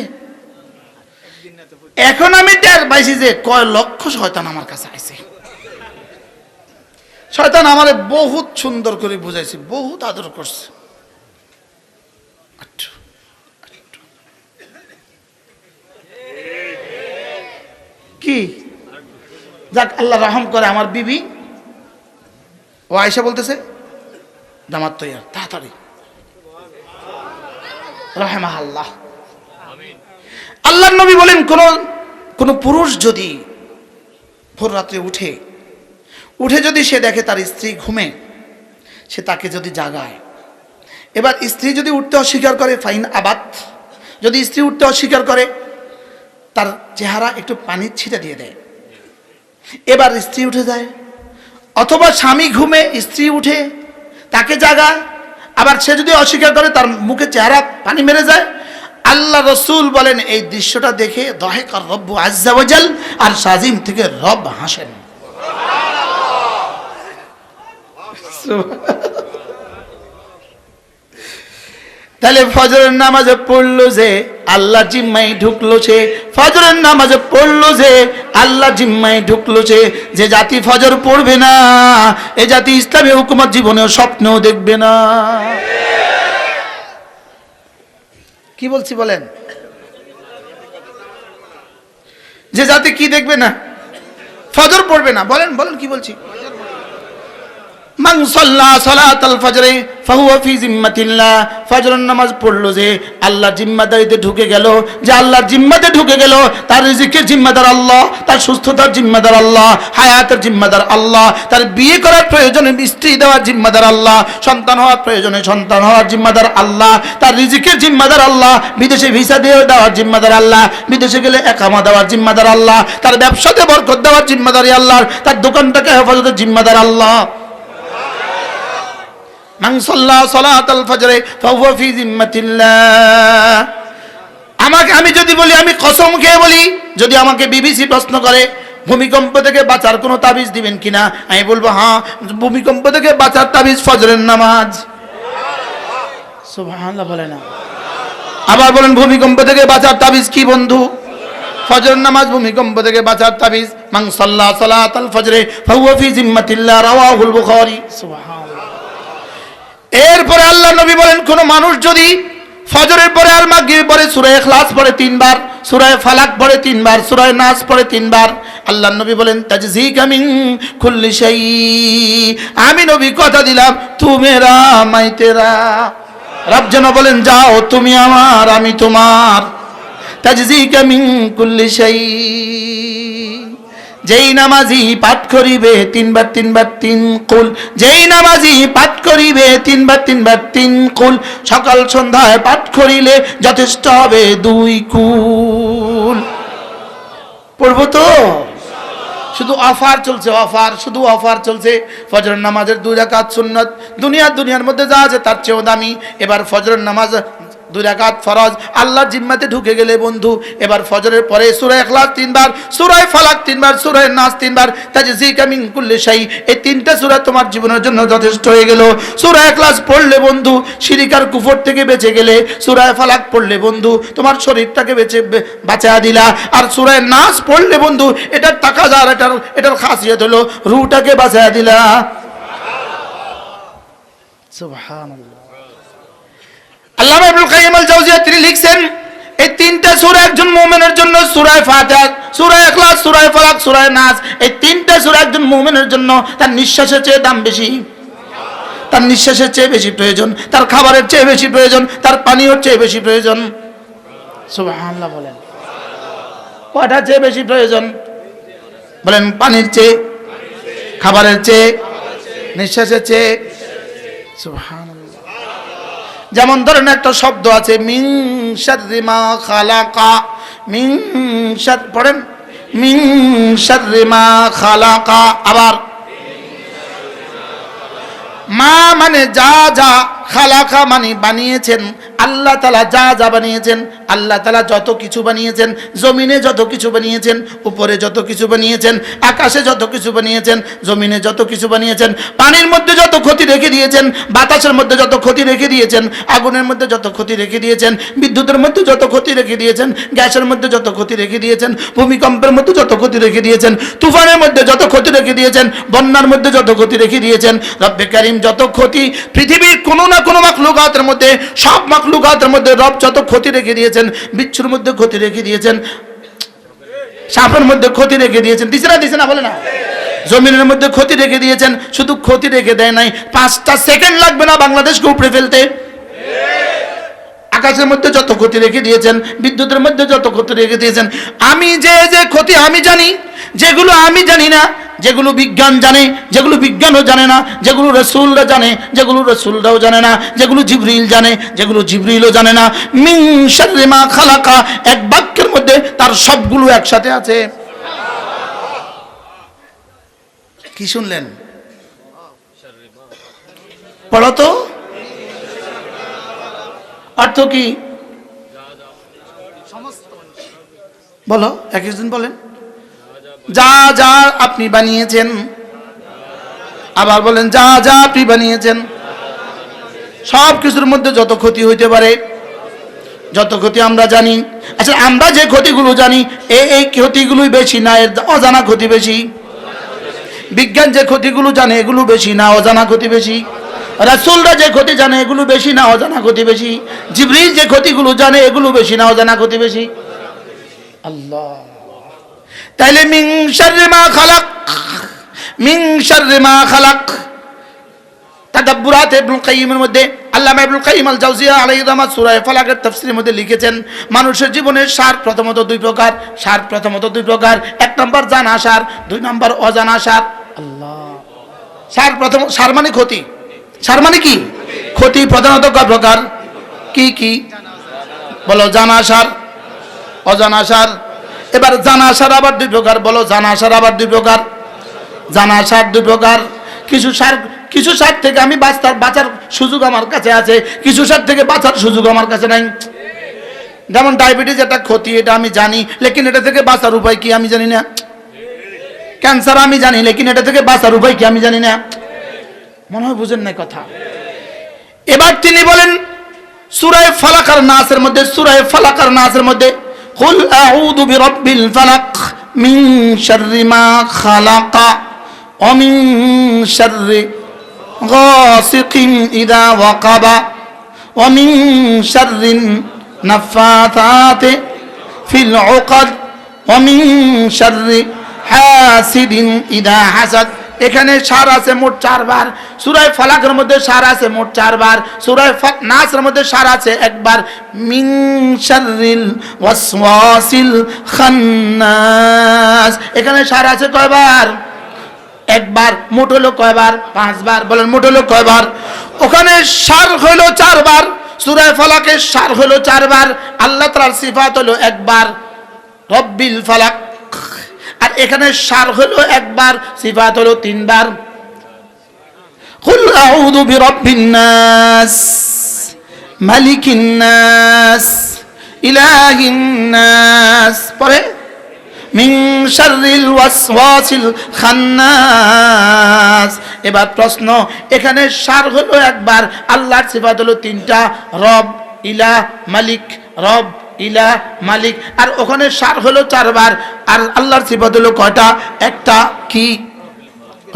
এখন আমি টের পাইছি যে কয় লক্ষ শয়তান আমার কাছে আইছে। শয়তান আমারে বহুত সুন্দর করে বুঝাইছে, বহুত আদর করছে। কি যাক আল্লাহ রহম করে আমার বিবি, ও আয়েশা বলতেছে জামাত তৈয়ার তাড়াতাড়ি, রাহমাহুল্লাহ। আল্লাহর নবী বলেন কোন পুরুষ যদি ভোর রাত্রে উঠে যদি সে দেখে তার স্ত্রী ঘুমে, সে তাকে যদি জাগায়। এবার স্ত্রী যদি উঠতে অস্বীকার করে, ফাইন আবাত, যদি স্ত্রী উঠতে অস্বীকার করে তার চেহারা একটু পানির ছিটা দিয়ে দেয়। এবার স্ত্রী উঠে যায়, অথবা স্বামী ঘুমে স্ত্রী উঠে তাকে জাগায়, আবার সে যদি অস্বীকার করে তার মুখে চেহারা পানি মেরে যায়। আল্লাহ রসুল বলেন এই দৃশ্যটা দেখে দহেকার রব্বু আজ্জা ওয়াজাল, আর সাজিম থেকে রব হাসেন। তাহলে ফজরের নামাজে পড়লো যে আল্লাহ জিম্মায় ঢুকলো সে, ফজরের নামাজে পড়লো যে আল্লাহ জিম্মায় ঢুকলো সে। যে জাতি ফজর পড়বে না এ জাতি ইসলামী হুকুমত জীবনেও স্বপ্নেও দেখবে না। কি বলছি বলেন? যে জাতি কি দেখবে না? ফজর পড়বে না। বলেন বলেন কি বলছি? মান সাল্লা সালাতাল ফজরে ফাহুয়া ফি জিম্মাতিল্লাহ। ফজরের নামাজ পড়লো যে আল্লাহর জিম্মাদারিতে ঢুকে গেল, যে আল্লাহর জিম্মাতে ঢুকে গেল। তার রিজিকের জিম্মাদার আল্লাহ, তার সুস্থতার জিম্মাদার আল্লাহ, হায়াতের জিম্মাদার আল্লাহ, তার বিয়ে করার প্রয়োজনে স্ত্রী দেওয়ার জিম্মাদার আল্লাহ, সন্তান হওয়ার প্রয়োজনে সন্তান হওয়ার জিম্মাদার আল্লাহ, তার রিজিকের জিম্মাদার আল্লাহ, বিদেশে ভিসা দিয়ে দেওয়ার জিম্মাদার আল্লাহ, বিদেশে গেলে একামা দেওয়ার জিম্মাদার আল্লাহ, তার ব্যবসাতে বরকত দেওয়ার জিম্মাদারি আল্লাহ, তার দোকানটাকে হেফাজতের জিম্মাদার আল্লাহ। মান সাল্লা সালাতাল ফজরে ফাহুয়া ফি জিম্মাতিল্লাহ। আমি যদি বলি, আমি কসম খেয়ে বলি, যদি আমাকে বিবিসি প্রশ্ন করে ভূমিকম্প থেকে বাঁচার কোনো তাবিজ দিবেন কিনা, আমি বলবো হ্যাঁ, ভূমিকম্প থেকে বাঁচার তাবিজ ফজরের নামাজ। সুবহানাল্লাহ বলে না? আবার বলেন ভূমিকম্প থেকে বাঁচার তাবিজ কি বন্ধু? ফজরের নামাজ ভূমিকম্প থেকে বাঁচার তাবিজ। মান সাল্লা সালাতাল ফজরে ফাহুয়া ফি জিম্মাতিল্লাহ, রাওয়াহুল বুখারী। সুবহানাল্লাহ। এরপরে আল্লাহ নবী বলেন, কোন মানুষ যদি ফজরের পরে আর মাগরিবের পরে সূরা ইখলাস পড়ে 3 বার, সূরা ফালাক পড়ে 3 বার, সূরা নাস পড়ে 3 বার, আল্লাহ নবী বলেন তাজজিকা মিন কুল্লি শাই, আমি নবী কথা দিলাম তু মেরা মাই তেরা। রব যেন বলেন যাও তুমি আমার আমি তোমার। তাজজিকা মিন কুল্লি শাই। যেই নামাজি পাঠ করিবে 3 বার 3 বার 3 কুল, যেই নামাজি পাঠ করিবে 3 বার 3 বার 3 কুল, সকাল সন্ধ্যায় পাঠ করিলে যথেষ্ট হবে 2 কুল। পড়বো তো? শুধু অফার চলছে, অফার, শুধু অফার চলছে। ফজরের নামাজের 2 রাকাত সুন্নাত, দুনিয়ার মধ্যে যা আছে তার চেয়েও দামি। এবার ফজরের নামাজ 2 রাকাত ফরজ, আল্লাহর জিম্মাতে ঢুকে গেলে বন্ধু, এবার ফজরের পরে সূরা ইখলাস 3 বার, সূরা ফালাক 3 বার, সূরা নাস 3 বার, তাজজিকা মিন কুল্লি শাই। এই 3টা সূরা তোমার জীবনের জন্য যথেষ্ট হয়ে গেল। সূরা ইখলাস পড়লে বন্ধু শিরক আর কুফর থেকে বেঁচে গেলে, সূরা ফালাক পড়লে বন্ধু তোমার শরীরটাকে বাঁচা দিলা, আর সূরা নাস পড়লে বন্ধু এটার তাকাজার, এটার খাসিয়ত হলো রূহটাকে বাঁচা দিলা। সুবহানাল্লাহ। আল্লামা ইবনুল কাইয়িম আল জাওজিয়া তিনি লিখছেন, এই 3টা সূরা একজন মুমিনের জন্য, সূরা ফাতিহা, সূরা ইখলাস, সূরা ফালাক, সূরা নাস, এই 3টা সূরা একজন মুমিনের জন্য তার নিঃশ্বাসের চেয়ে দাম বেশি, তার নিঃশ্বাসের চেয়ে বেশি প্রয়োজন, তার খাবারের চেয়ে বেশি প্রয়োজন, তার পানীয়র চেয়ে বেশি প্রয়োজন। সুবহানাল্লাহ বলেন। কয়টা চেয়ে বেশি প্রয়োজন? বলেন পানির চেয়ে, খাবারের চেয়ে, নিঃশ্বাসের চেয়ে। সুবহানাল্লাহ। যেমন ধরেন একটা শব্দ আছে মিন শাররি মা খালাকা, মিন শার, পড়েন মিন শাররি মা খালাকা। আবার মা মানে যা যা, খালাকা মানে বানিয়েছেন। আল্লাহ তাআলা যা যা বানিয়েছেন, আল্লাহ তাআলা যত কিছু বানিয়েছেন, জমিনে যত কিছু বানিয়েছেন, উপরে যত কিছু বানিয়েছেন, আকাশে যত কিছু বানিয়েছেন, জমিনে যত কিছু বানিয়েছেন, পানির মধ্যে যত ক্ষতি রেখে দিয়েছেন, বাতাসের মধ্যে যত ক্ষতি রেখে দিয়েছেন, আগুনের মধ্যে যত ক্ষতি রেখে দিয়েছেন, বিদ্যুতের মধ্যে যত ক্ষতি রেখে দিয়েছেন, গ্যাসের মধ্যে যত ক্ষতি রেখে দিয়েছেন, ভূমিকম্পের মধ্যে যত ক্ষতি রেখে দিয়েছেন, তুফানের মধ্যে যত ক্ষতি রেখে দিয়েছেন, বন্যার মধ্যে যত ক্ষতি রেখে দিয়েছেন, রব্বে কারীম যত ক্ষতি পৃথিবীর কোনো না কোনো মাখলুকাতের মধ্যে, সব মাখলুকাতের মধ্যে রব যত ক্ষতি রেখে দিয়েছেন, বিচ্ছুর মধ্যে ক্ষতি রেখে দিয়েছেন, সাপের মধ্যে ক্ষতি রেখে দিয়েছেন, দিছে না বলে না, জমিনের মধ্যে ক্ষতি রেখে দিয়েছেন। শুধু ক্ষতি রেখে দেয় নাই, 5টা সেকেন্ড লাগবে না বাংলাদেশকে উপড়ে ফেলতে। আকাশের মধ্যে যত ক্ষতি রেখে দিয়েছেন, বিদ্যুতের মধ্যে যত ক্ষতি রেখে দিয়েছেন। আমি যে ক্ষতি আমি জানি, যেগুলো আমি জানি না, যেগুলো বিজ্ঞান জানে, যেগুলো বিজ্ঞানও জানে না, যেগুলো রাসূলরা জানে, যেগুলো রাসূলরাও জানে না, যেগুলো জিবরিল জানে, যেগুলো জিবরিলও জানে না। মিন শাররি মা খালাকা, এক বাক্যের মধ্যে তার সবগুলো একসাথে আছে। কি শুনলেন? পড়ো তো, অর্থ কি বলো, একজন বলেন। যা যা আপনি বানিয়েছেন, আবার বলেন যা যা আপনি বানিয়েছেন। সব কিছুর মধ্যে যত ক্ষতি হইতে পারে, যত ক্ষতি আমরা জানি, আচ্ছা আমরা যে ক্ষতিগুলো জানি এই ক্ষতিগুলোই বেশি না এর অজানা ক্ষতি বেশি? বিজ্ঞান যে ক্ষতিগুলো জানে এগুলো বেশি না অজানা ক্ষতি বেশি? রাসূলরা যে ক্ষতি জানে এগুলো বেশি না অজানা ক্ষতি বেশি? জিবরিল যে ক্ষতিগুলো জানে এগুলো বেশি না অজানা ক্ষতি বেশি? আল্লাহ। তাইলে মিন শাররি মা খালাক, মিন শাররি মা খালাক, তাদাব্বুরাত ইবনুল কাইয়িমের মধ্যে আল্লামা ইবনুল কাইয়িম আল জাওজিয়া আলাইহির রহমাত সূরা ফালাকের তাফসীরের মধ্যে লিখেছেন, মানুষের জীবনের সার প্রথমত দুই প্রকার। সার প্রথমত দুই প্রকার, এক নম্বর জানা সার, দুই নম্বর অজানা সার। আল্লাহ। সার প্রথম, সার মানে ক্ষতি। সার মানে কি? ক্ষতি। প্রধানত কয় প্রকার? কি কি বলো? জানা সার, অজানা সার। এবার জানা সার আবার দুই প্রকার, বলো জানা সার আবার দুই প্রকার। জানা সার দুই প্রকার। কিছু সার থেকে আমি বাঁচার সুযোগ আমার কাছে আছে, কিছু সার থেকে বাঁচার সুযোগ আমার কাছে নাই। যেমন ডায়াবেটিস একটা ক্ষতি, এটা আমি জানি, লেকিন এটা থেকে বাঁচার উপায় কি আমি জানি না। ক্যান্সার আমি জানি, লেকিন এটা থেকে বাঁচার উপায় কি আমি জানি না। মনে হয় বুঝেন না কথা। এবার তিনি বলেন সূরা ফালাক আর নাসের মধ্যে, সূরা ফালাক আর নাসের মধ্যে কুল আউযু বিরাব্বিল ফালাক মিন শাররি মা খালাক ওয়া মিন শাররি গাসিকিন ইযা ওয়াকাবা ওয়া মিন শাররিন নাফাথাতি ফিল উকাদ ওয়া মিন শাররি হাসিদিন ইযা হাসাদ। এখানে সার আছে মোট 4 বার। সূরা ফালাকের মধ্যে সার আছে মোট 4 বার। সূরা নাসের মধ্যে সার আছে একবার। মিন শাররিল ওয়াসওয়াসিল খান্নাস, এখানে সার আছে কয়বার? একবার। মোট হলো কয়বার? 5 বার। বলেন মোট হলো কয়বার? ওখানে সার হলো 4 বার। সূরা ফালাকের সার হলো 4 বার। আল্লাহ তাআলার সিফাত হলো একবার, রব্বিল ফালাক। আর এখানে সার হলো একবার, সিফাত হলো 3 বার। কুল আউযু বিরাব্বিন নাস মালিকিন নাস ইলাহিন নাস, পরে মিন শাররিল ওয়াসওয়াসিল খান্নাস। এবার প্রশ্ন, এখানে সার হলো একবার, আল্লাহর সিফাত হলো 3টা, রব, ইলাহ, মালিক। রব, ইলাহ, মালিক। আর ওখানে সার হলো 4 বার, আর আল্লাহর সিফাত হলো কয়টা? একটা। কি?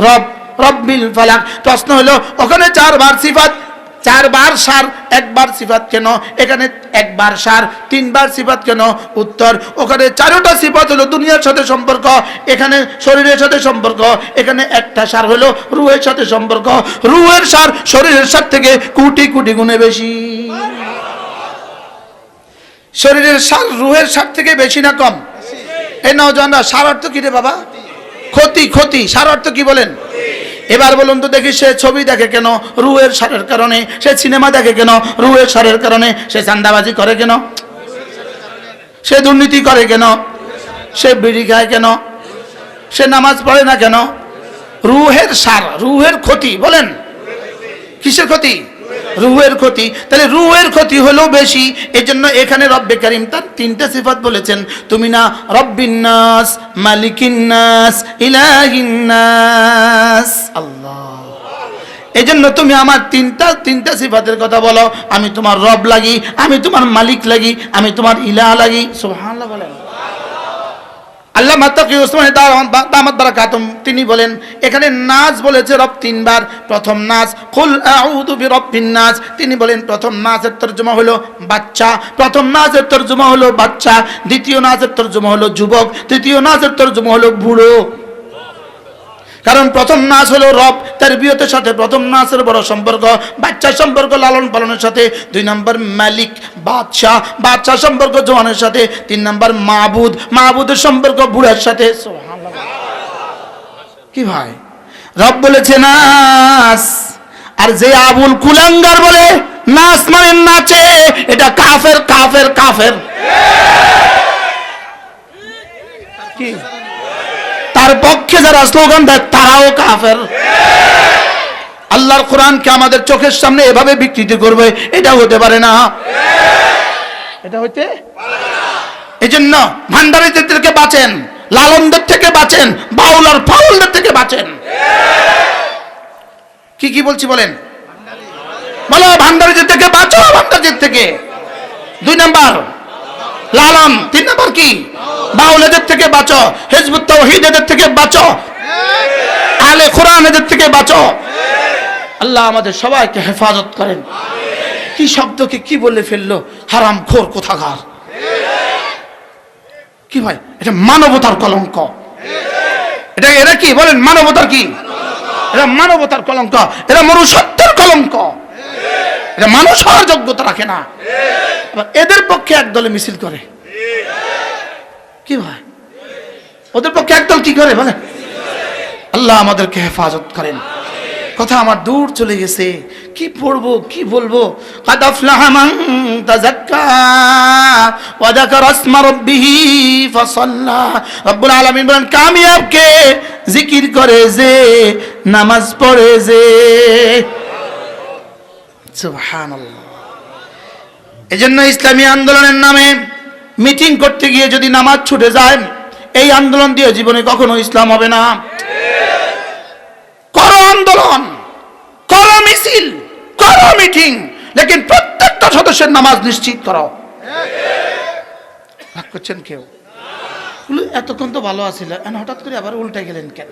রব, রব্বিল ফালাক। প্রশ্ন হলো ওখানে 4 বার সিফাত, 4 বার সার, একবার সিফাত কেন? এখানে একবার সার, 3 বার সিফাত কেন? উত্তর, ওখানে 4টা সিফাত হলো দুনিয়ার সাথে সম্পর্ক, এখানে শরীরের সাথে সম্পর্ক। এখানে একটা সার হলো রূহের সাথে সম্পর্ক। রূহের সার শরীরের সার থেকে কোটি কোটি গুণে বেশি। শরীরের সার রূহের সার থেকে বেশি না কম? এই নওজওয়ানরা, সার অর্থ কি রে বাবা? ক্ষতি। ক্ষতি সার অর্থ কি বলেন? এবার বলুন তো দেখি, সে ছবি দেখে কেন? রূহের সারের কারণে। সে সিনেমা দেখে কেন? রূহের সারের কারণে। সে চাঁদাবাজি করে কেন? সে দুর্নীতি করে কেন? সে বিড়ি খায় কেন? সে নামাজ পড়ে না কেন? রূহের সার, রূহের ক্ষতি। বলেন কিসের ক্ষতি? রূহের ক্ষতি। তাহলে রূহের ক্ষতি হলো বেশি। এজন্য এখানে রব্বে কারীম তার 3টা সিফাত বলেছেন। তুমি না রব্বিন নাস, মালিকিন নাস, ইলাহিন নাস। আল্লাহ। এজন্য তুমি আমার তিনটা সিফাতের কথা বলো। আমি তোমার রব লাগি, আমি তোমার মালিক লাগি, আমি তোমার ইলাহ লাগি। সুবহানাল্লাহ বলেন। আল্লাহ মাতাকি উসমানী দামাত বারাকাতুম তিনি বলেন, এখানে নাস বলেছে রব 3 বার। প্রথম নাস কুল আউযু বিরাব্বিন নাস, তিনি বলেন প্রথম নাসের তরজমা হলো বাচ্চা, প্রথম নাসের তরজমা হলো বাচ্চা। দ্বিতীয় নাসের তরজমা হলো যুবক, তৃতীয় নাসের তরজমা হলো বুড়ো। কারণ প্রথম নাস হলো রব, তারবিয়তের সাথে প্রথম নাসের বড় সম্পর্ক। বাচ্চার সম্পর্ক লালন পালনের সাথে। 2 নম্বর মালিক, বাদশাহ, বাদশাহ সম্পর্ক জওয়ানের সাথে। 3 নম্বর মাবুদ, মাবুদের সম্পর্ক বুড়ার সাথে। সুবহানাল্লাহ। কি ভাই, রব বলেছে নাস, আর যে আবুল কুলাঙ্গার বলে নাস মানে নাচে, এটা কাফের কাফের কাফের। কি? তার পক্ষে যারা স্লোগান দেয় তারাও কাফের। আল্লাহর কোরআনকে আমাদের চোখের সামনে এভাবে বিকৃতি করবে, এটা হতে পারে না। এটা হইতে পারে না। এজন্য ভান্ডারীদের থেকে বাঁচেন, লালনদের থেকে বাঁচেন, বাউল আর ফাউলদের থেকে বাঁচেন। কি বলছি বলেন, বলো ভান্ডারিদের থেকে বাঁচো, ভান্ডারিদের থেকে। 2 নাম্বার লালন, 3 নাম্বার কি বাউলেদের থেকে বাঁচো, হিজবুত তাওহীদের থেকে বাঁচো, আলে কোরআনের থেকে বাঁচো। আল্লাহ আমাদের সবাইকে হেফাজত করেন। কি শব্দকে কি বলে ফেললো, হারামখোর কোথাকার। কি ভাই, এটা মানবতার কলঙ্ক। এটা কি বলেন, মানবতার কি? এটা মানবতার কলঙ্ক, এটা মনুষ্যত্বের কলঙ্ক, এটা মানুষ হওয়ার যোগ্যতা রাখে না। এদের পক্ষে একদলে মিছিল করে। কি ভাই, ওদের পক্ষে একদল কি করে বলে? আল্লাহ আমাদেরকে হেফাজত করেন। কথা আমার দূর চলে গেছে, কি পড়বো কি বলবো। কাদ আফলাহা মান তাযাক্কা ওয়া যাকারা ইসমা রাব্বিহি ফাসাল্লা। রব্বুল আলামিন বলেন, কামিয়াব কে জিকির করে যে, নামাজ পড়ে যে। সুবহানাল্লাহ। এজন্য ইসলামী আন্দোলনের নামে মিটিং করতে গিয়ে যদি নামাজ ছুটে যায়, এই আন্দোলন দিয়ে জীবনে কখনো ইসলাম হবে না। করো আন্দোলন, করো মিছিল, করো মিটিং, লেকিন প্রত্যেকটা সদস্যের নামাজ নিশ্চিত করো। রাগ করছেন কেউ? এতক্ষণ তো ভালো আছিল, হঠাৎ করে আবার উল্টে গেলেন কেন?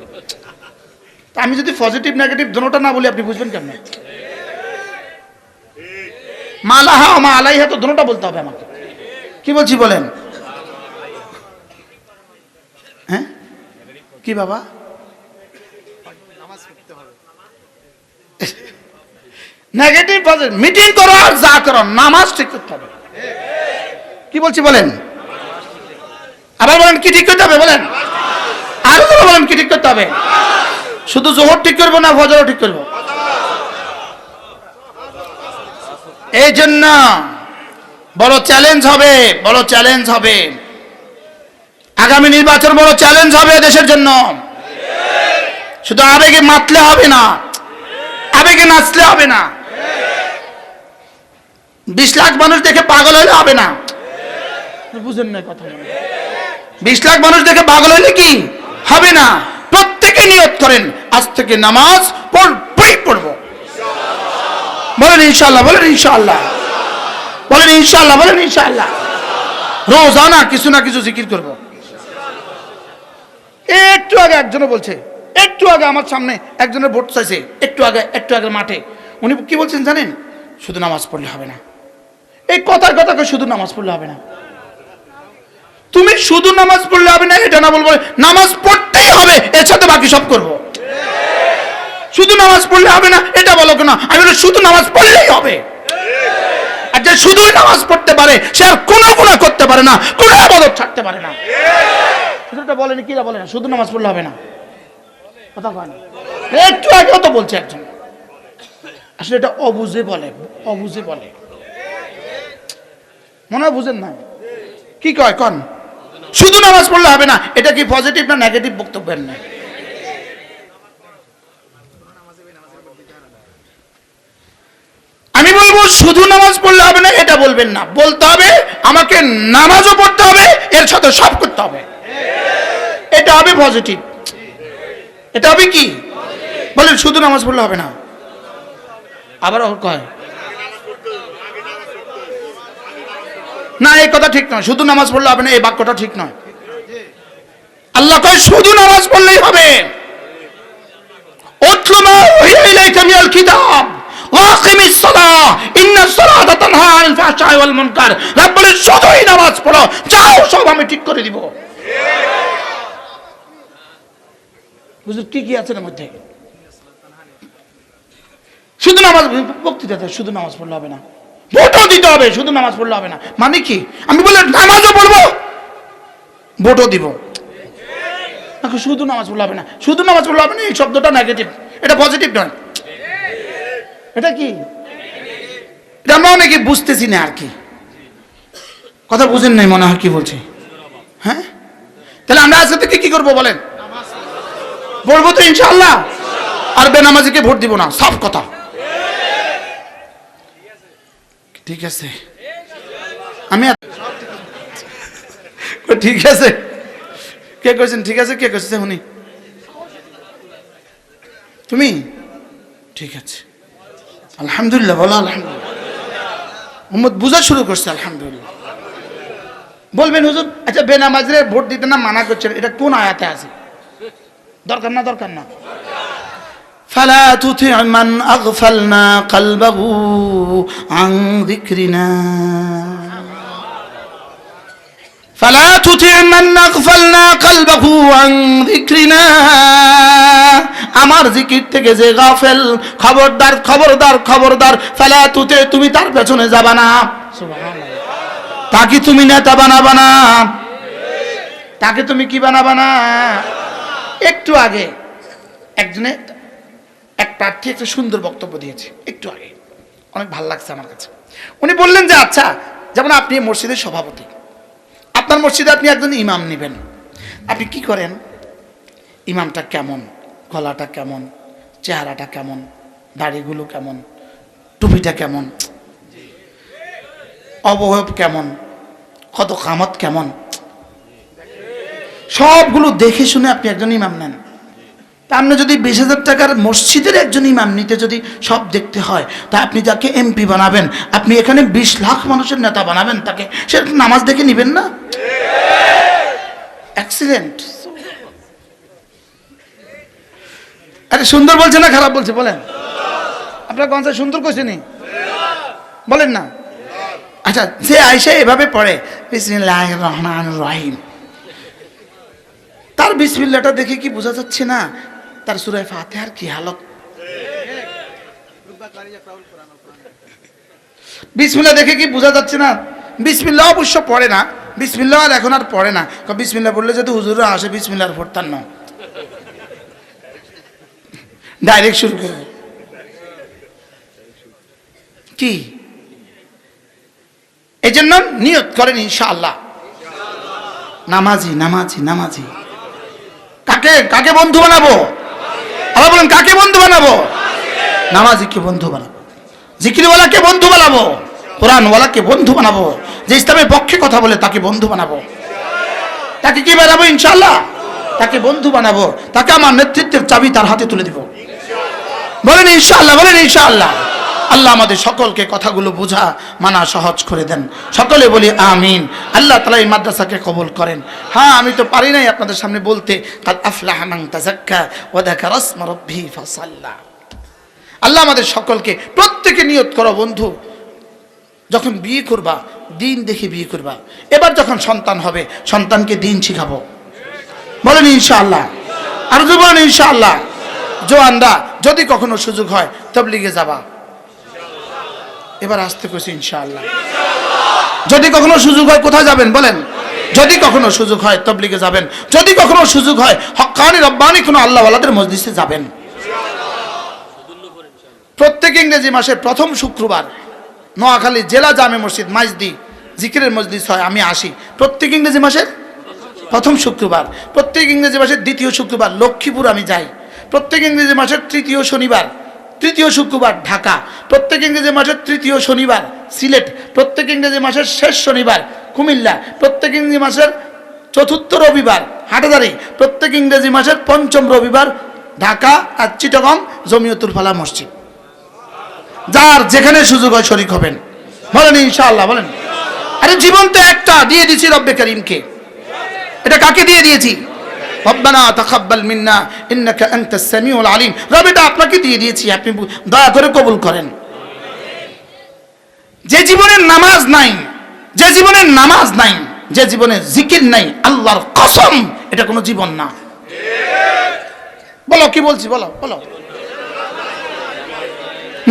আমি যদি পজিটিভ নেগেটিভ দুটোটা না বলি, আপনি বুঝবেন কেন? মা লাহা মা আলাইহা তো দুটোটা বলতে হবে আমাকে। কি বলছি বলেন? হ্যাঁ কি বাবা, নেগেটিভ পজিটিভ মিটিং করো আর যা করো, নামাজ ঠিক করতে হবে। কি বলছি বলেন? আবার বলেন, কি ঠিক করতে হবে বলেন? আরো বলেন, কি ঠিক করতে হবে? শুধু জোহর ঠিক করবো না, ফজরও ঠিক করবো? এই জন্য বড় চ্যালেঞ্জ হবে, বড় চ্যালেঞ্জ হবে আগামী নির্বাচন, বড় চ্যালেঞ্জ হবে দেশের জন্য। শুধু আবেগে মাতলে হবে না, আবেগে নাচলে হবে না। 20 লাখ মানুষ দেখে পাগল হইলে হবে না। বুঝেন না কথা? 20 লাখ মানুষ দেখে পাগল হইলে কি হবে না। প্রত্যেকে নিয়ত করেন, আজ থেকে নামাজ পড়বই পড়বো। বলেন ইনশাআল্লাহ, বলেন ইনশাআল্লাহ, বলেন ইনশাআল্লাহ, বলেন ইনশাআল্লাহ। রোজানা কিছু না কিছু জিকির করব। একটু আগে একজনে বলছে, একটু আগে আমার সামনে একজনের ভোট চাইছে, একটু আগে মাঠে উনি কি বলছেন জানেন? শুধু নামাজ পড়লে হবে না। এই কথার কথা শুধু নামাজ পড়লে হবে না। তুমি শুধু নামাজ পড়লে হবে না এটা না বলবো, নামাজ পড়তেই হবে, এর সাথে বাকি সব করব। শুধু নামাজ পড়লে হবে না এটা বলো কেন? আমি বলি শুধু নামাজ পড়লেই হবে। আর যে শুধুই নামাজ পড়তে পারে সে আর কোনো গুনাহ করতে পারে না, কোনো ইবাদত ছাড়তে পারে না। সেটা বলেন কি বলে না, শুধু নামাজ পড়লে হবে না। কথা কয় না? একটু আগেও তো বলছে একজন, আসলে এটা অবুঝে বলে, অবুঝে বলে, মনে হয় বুঝেন না। কি কয় কন? শুধু নামাজ পড়লে হবে না, এটা কি পজিটিভ না নেগেটিভ বক্তব্যের না? আমি বলবো শুধু নামাজ পড়লে হবে না এটা বলবেন না, বলতে হবে আমাকে নামাজও পড়তে হবে, এর সাথে সব করতে হবে। এটা হবে পজিটিভ। এটা হবে কি বলেন? শুধু নামাজ পড়লে হবে না। আবার কয় না, এই কথা ঠিক নয়। শুধু নামাজ পড়লে হবে না, এই বাক্যটা ঠিক নয়। আল্লাহ কয় শুধু নামাজ পড়লেই হবে। উতলু মা উহিয়া ইলাইকা মিনাল কিতাব ওয়া আকিমিস সালাহ ইন্নাস সালাতা তানহা আনিল ফাহশাই ওয়াল মুনকার। রব বলে শুধুই নামাজ পড়ো, যাও সব আমি ঠিক করে দিব। বুঝুন কি আছে এর মধ্যে? শুধু নামাজ, বক্তৃতা শুধু নামাজ পড়লে হবে না, ভোটও দিতে হবে, শুধু নামাজ পড়লে হবে না। মানে কি? আমি বলে নামাজও পড়বো, ভোটও দিব, শুধু নামাজ পড়লে হবে না। শুধু নামাজ পড়লে হবে না, এই শব্দটা নেগেটিভ, এটা পজিটিভ নয়। এটা কি? এটা আমরা অনেকে বুঝতেছি না আর কি। কথা বুঝেন নাই মনে হয় কি বলছি? হ্যাঁ, তাহলে আমরা আজকে থেকে কি করবো বলেন? পড়বো তো ইনশাআল্লাহ, আর বেনামাজিকে ভোট দিব না, সব কথা ঠিক আছে। আমি ঠিক আছে, কে কইছেন ঠিক আছে? কে কইছে? উনি? তুমি ঠিক আছে, আলহামদুলিল্লাহ বলো আলহামদুলিল্লাহ। উম্মত বুঝা শুরু করছে আলহামদুলিল্লাহ। বলবেন হুজুর আচ্ছা বেনামাজিরে ভোট দিতে না মানা করছেন, এটা কোন আয়াতে আছে? দরকার না দরকার না। ফালা তুতি' মান আগফালনা কলবাহু আন যিকরিনা, ফালা তুতি' মান আগফালনা কলবাহু আন যিকরিনা, আমার জিকির থেকে যে গাফেল, খবরদার খবরদার খবরদার, ফালা তুতি', তুমি তার পেছনে যাবা না। সুবহানাল্লাহ। তাকে তুমি নেতা বানাবা না, তাকে তুমি কি বানাবা না। একটু আগে একজনে এক প্রার্থী একটা সুন্দর বক্তব্য দিয়েছে, একটু আগে অনেক ভালো লাগছে আমার কাছে। উনি বললেন যে আচ্ছা যেমন আপনি মসজিদের সভাপতি, আপনার মসজিদে আপনি একজন ইমাম নেবেন, আপনি কি করেন? ইমামটা কেমন, গলাটা কেমন, চেহারাটা কেমন, দাড়িগুলো কেমন, টুপিটা কেমন, অবয়ব কেমন, কত কামত কেমন, সবগুলো দেখে শুনে আপনি একজন ইমাম নেন। তা আপনি যদি 20,000 টাকার মসজিদের একজন ইমাম নিতে যদি সব দেখতে হয়, তা আপনি যাকে এমপি বানাবেন, আপনি এখানে 20 লাখ মানুষের নেতা বানাবেন, তাকে সে নামাজ দেখে নিবেন না? এক্সিলেন্ট। আরে সুন্দর বলছে না খারাপ বলছে বলেন? আপনার কোন সুন্দর কোশ্চেনই বলেন না। আচ্ছা যে আয়েশা এভাবে পড়ে বিসমিল্লাহির রহমানির রহিম, তার বিসমিল্লাহটা দেখে কি বোঝা যাচ্ছে না তার সূরা ফাতিহার কি হালত? বিসমিল্লাহ দেখে কি বোঝা যাচ্ছে না? বিসমিল্লাহ অবশ্য পড়ে না, বিসমিল্লাহ আর এখন আর পড়ে না, বিসমিল্লাহ পড়লে যদি হুজুররা আসে বিসমিল্লাহ আর পড়তাম না, ডাইরেক্ট শুরু করবে কি। এই জন্য নিয়ত করেন ইনশাআল্লাহ নামাজি নামাজি নামাজি। কাকে কাকে বন্ধু বানাবো? আবার বলেন কাকে বন্ধু বানাবো? নামাজিকে বন্ধু বানাবো, জিকিরওয়ালাকে বন্ধু বানাবো, কোরআনওয়ালাকে বন্ধু বানাবো, যে ইসলামের পক্ষে কথা বলে তাকে বন্ধু বানাবো। তাকে কি বানাবো? ইনশাআল্লাহ তাকে বন্ধু বানাবো, তাকে আমার নেতৃত্বের চাবি তার হাতে তুলে দিব। বলেন ইনশাআল্লাহ, বলেন ইনশাআল্লাহ। আল্লাহ আমাদের সকলকে কথাগুলো বোঝা মানা সহজ করে দেন, সকলে বলি আমিন। আল্লাহ তাআলা এই মাদ্রাসাকে কবুল করেন। হ্যাঁ আমি তো পারি নাই আপনাদের সামনে বলতে, কাদ আফলাহা মান তাযাক্কা ওয়া যাকারা ইসমা রাব্বিহি ফাসাল্লা। আল্লাহ আমাদের সকলকে, প্রত্যেকে নিয়ত করো বন্ধু, যখন বিয়ে করবা দিন দেখে বিয়ে করবা। এবার যখন সন্তান হবে সন্তানকে দিন শিখাবো, বলেন ইনশাআল্লাহ। আর যদি বলেন ইনশাআল্লাহ। জোয়ানরা যদি কখনো সুযোগ হয় তাবলীগে যাবা, এবার আসতে কইছি ইনশাআল্লাহ। যদি কখনো সুযোগ হয় কোথায় যাবেন বলেন? যদি কখনো সুযোগ হয় তাবলীগে যাবেন, যদি কখনো সুযোগ হয় হক্কানি রব্বানি কোনো আল্লাহওয়ালাদের মজলিসে যাবেন। প্রত্যেক ইংরেজি মাসের প্রথম শুক্রবার নোয়াখালী জেলা জামে মসজিদ মাইজদি জিকিরের মজলিস হয়, আমি আসি প্রত্যেক ইংরেজি মাসের প্রথম শুক্রবার। প্রত্যেক ইংরেজি মাসের দ্বিতীয় শুক্রবার লক্ষ্মীপুর আমি যাই। প্রত্যেক ইংরেজি মাসের তৃতীয় শনিবার, তৃতীয় শুক্রবার ঢাকা। প্রত্যেক ইংরেজি মাসের তৃতীয় শনিবার সিলেট। প্রত্যেক ইংরেজি মাসের শেষ শনিবার কুমিল্লা। প্রত্যেক ইংরেজি মাসের চতুর্থ রবিবার হাটাদারি। প্রত্যেক ইংরেজি মাসের পঞ্চম রবিবার ঢাকা আর চিটাগং জমিয়তুল ফালাহ মসজিদ। যার যেখানে সুযোগ হয় শরীক হবেন, বলেন ইনশাআল্লাহ, বলেন। আরে জীবন তো একটা, দিয়ে দিয়েছি রব্বে করিমকে। এটা কাকে দিয়ে দিয়েছি? রব্বানা তাকাব্বাল মিন্না ইন্নাকা আনতাস সামিউল আলিম। রব এটা আপনাকে দিয়ে দিয়েছি, আপনি দয়া করে কবুল করেন। যে জীবনের নামাজ নাই, যে জীবনের নামাজ নাই, যে জীবনে জিকির নাই, আল্লাহর কসম এটা কোনো জীবন না। বলো কি বলছি, বলো বলো।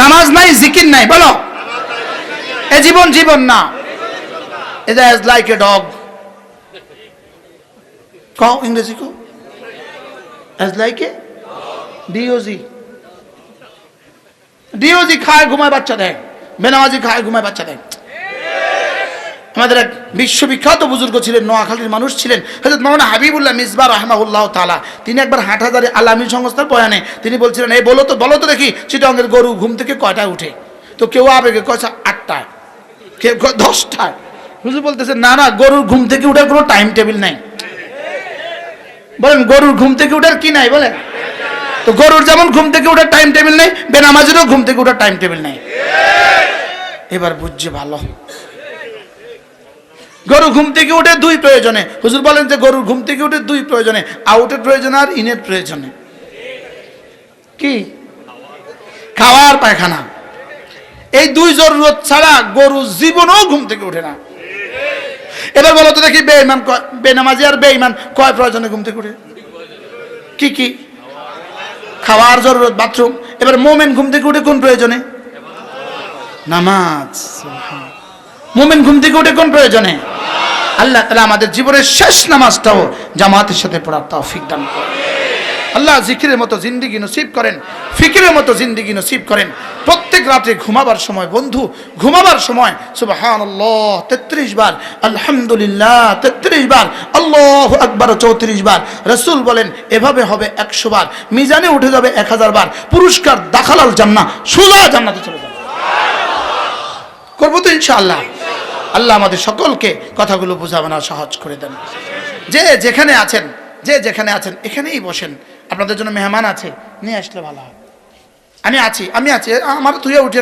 নামাজ নাই, জিকির নাই, বলো এ জীবন জীবন না। It is like a dog. কও ইংরেজি কও। As like a DOG. DOG খায় ঘুমায় বাচ্চা দেয়, বেনামাজি খায় ঘুমায় বাচ্চা দেয়। আমাদের এক বিশ্ববিখ্যাত বুজুর্গ ছিলেন, নোয়াখালীর মানুষ ছিলেন, হযরত মাওলানা হাবিবুল্লাহ মিসবাহ রাহিমাহুল্লাহ তাআলা। তিনি একবার হাটহাজারী আলামী সংস্থার বয়ানে তিনি বলছিলেন, এই বলো তো দেখি চিটাঙ্গের গরু ঘুম থেকে কয়টায় উঠে? তো কেউ আবেগে কয় 8টায়, কেউ 10টায়। হুজুর বলতেছে না না, গরুর ঘুম থেকে উঠার কোনো টাইম টেবিল নাই। বলেন গরুর ঘুম থেকে উঠার কি নাই? বলেন তো গরুর যেমন ঘুম থেকে ওঠার টাইম টেবিল নেই, বেনামাজিরও ঘুম থেকে ওঠার টাইম টেবিল নেই। এবার বুঝছে ভালো। গরু ঘুম থেকে উঠে দুই প্রয়োজনে, হুজুর বলেন যে গরুর ঘুম থেকে উঠে দুই প্রয়োজনে, আউটের প্রয়োজনে আর ইনের প্রয়োজনে। কি? খাওয়ার পায়খানা। এই দুই জরুরত ছাড়া গরু জীবনেও ঘুম থেকে উঠে না। এবার বলো তো দেখি, বেঈমান বেনামাজি আর বেঈমান কয় প্রয়োজনে ঘুম থেকে উঠে? কি কি? খাওয়ার জরুরত, বাথরুম। এবার মোমেন ঘুম থেকে উঠে কোন প্রয়োজনে? নামাজ। মোমেন ঘুম থেকে উঠে কোন প্রয়োজনে? আল্লাহ তাআলা আমাদের জীবনের শেষ নামাজটাও জামাতের সাথে পড়ার তৌফিক দান করেন। আল্লাহ জিকিরের মতো জিন্দেগি নসিব করেন, ফিকিরের মতো জিন্দেগি নসিব করেন। প্রত্যেক রাতে ঘুমাবার সময়, বন্ধু ঘুমাবার সময় সুবহানাল্লাহ 33 বার, আলহামদুলিল্লাহ 33 বার, আল্লাহু আকবার 34 বার। রাসূল বলেন এভাবে হবে 100 বার, মিজানে উঠে যাবে 1000 বার, পুরস্কার দাখালাল জান্নাহ, সোজা জান্নাতে চলে যাবে। করবো তো ইনশাআল্লাহ। আল্লাহ আমাদের সকলকে কথাগুলো বোঝাবেন আর সহজ করে দেন। যে যেখানে আছেন, যে যেখানে আছেন এখানেই বসেন। আপনাদের জন্য মেহমান আছে, নিয়ে আসলে ভালো হয়। আমি আছি, আমার তুইও উঠেন।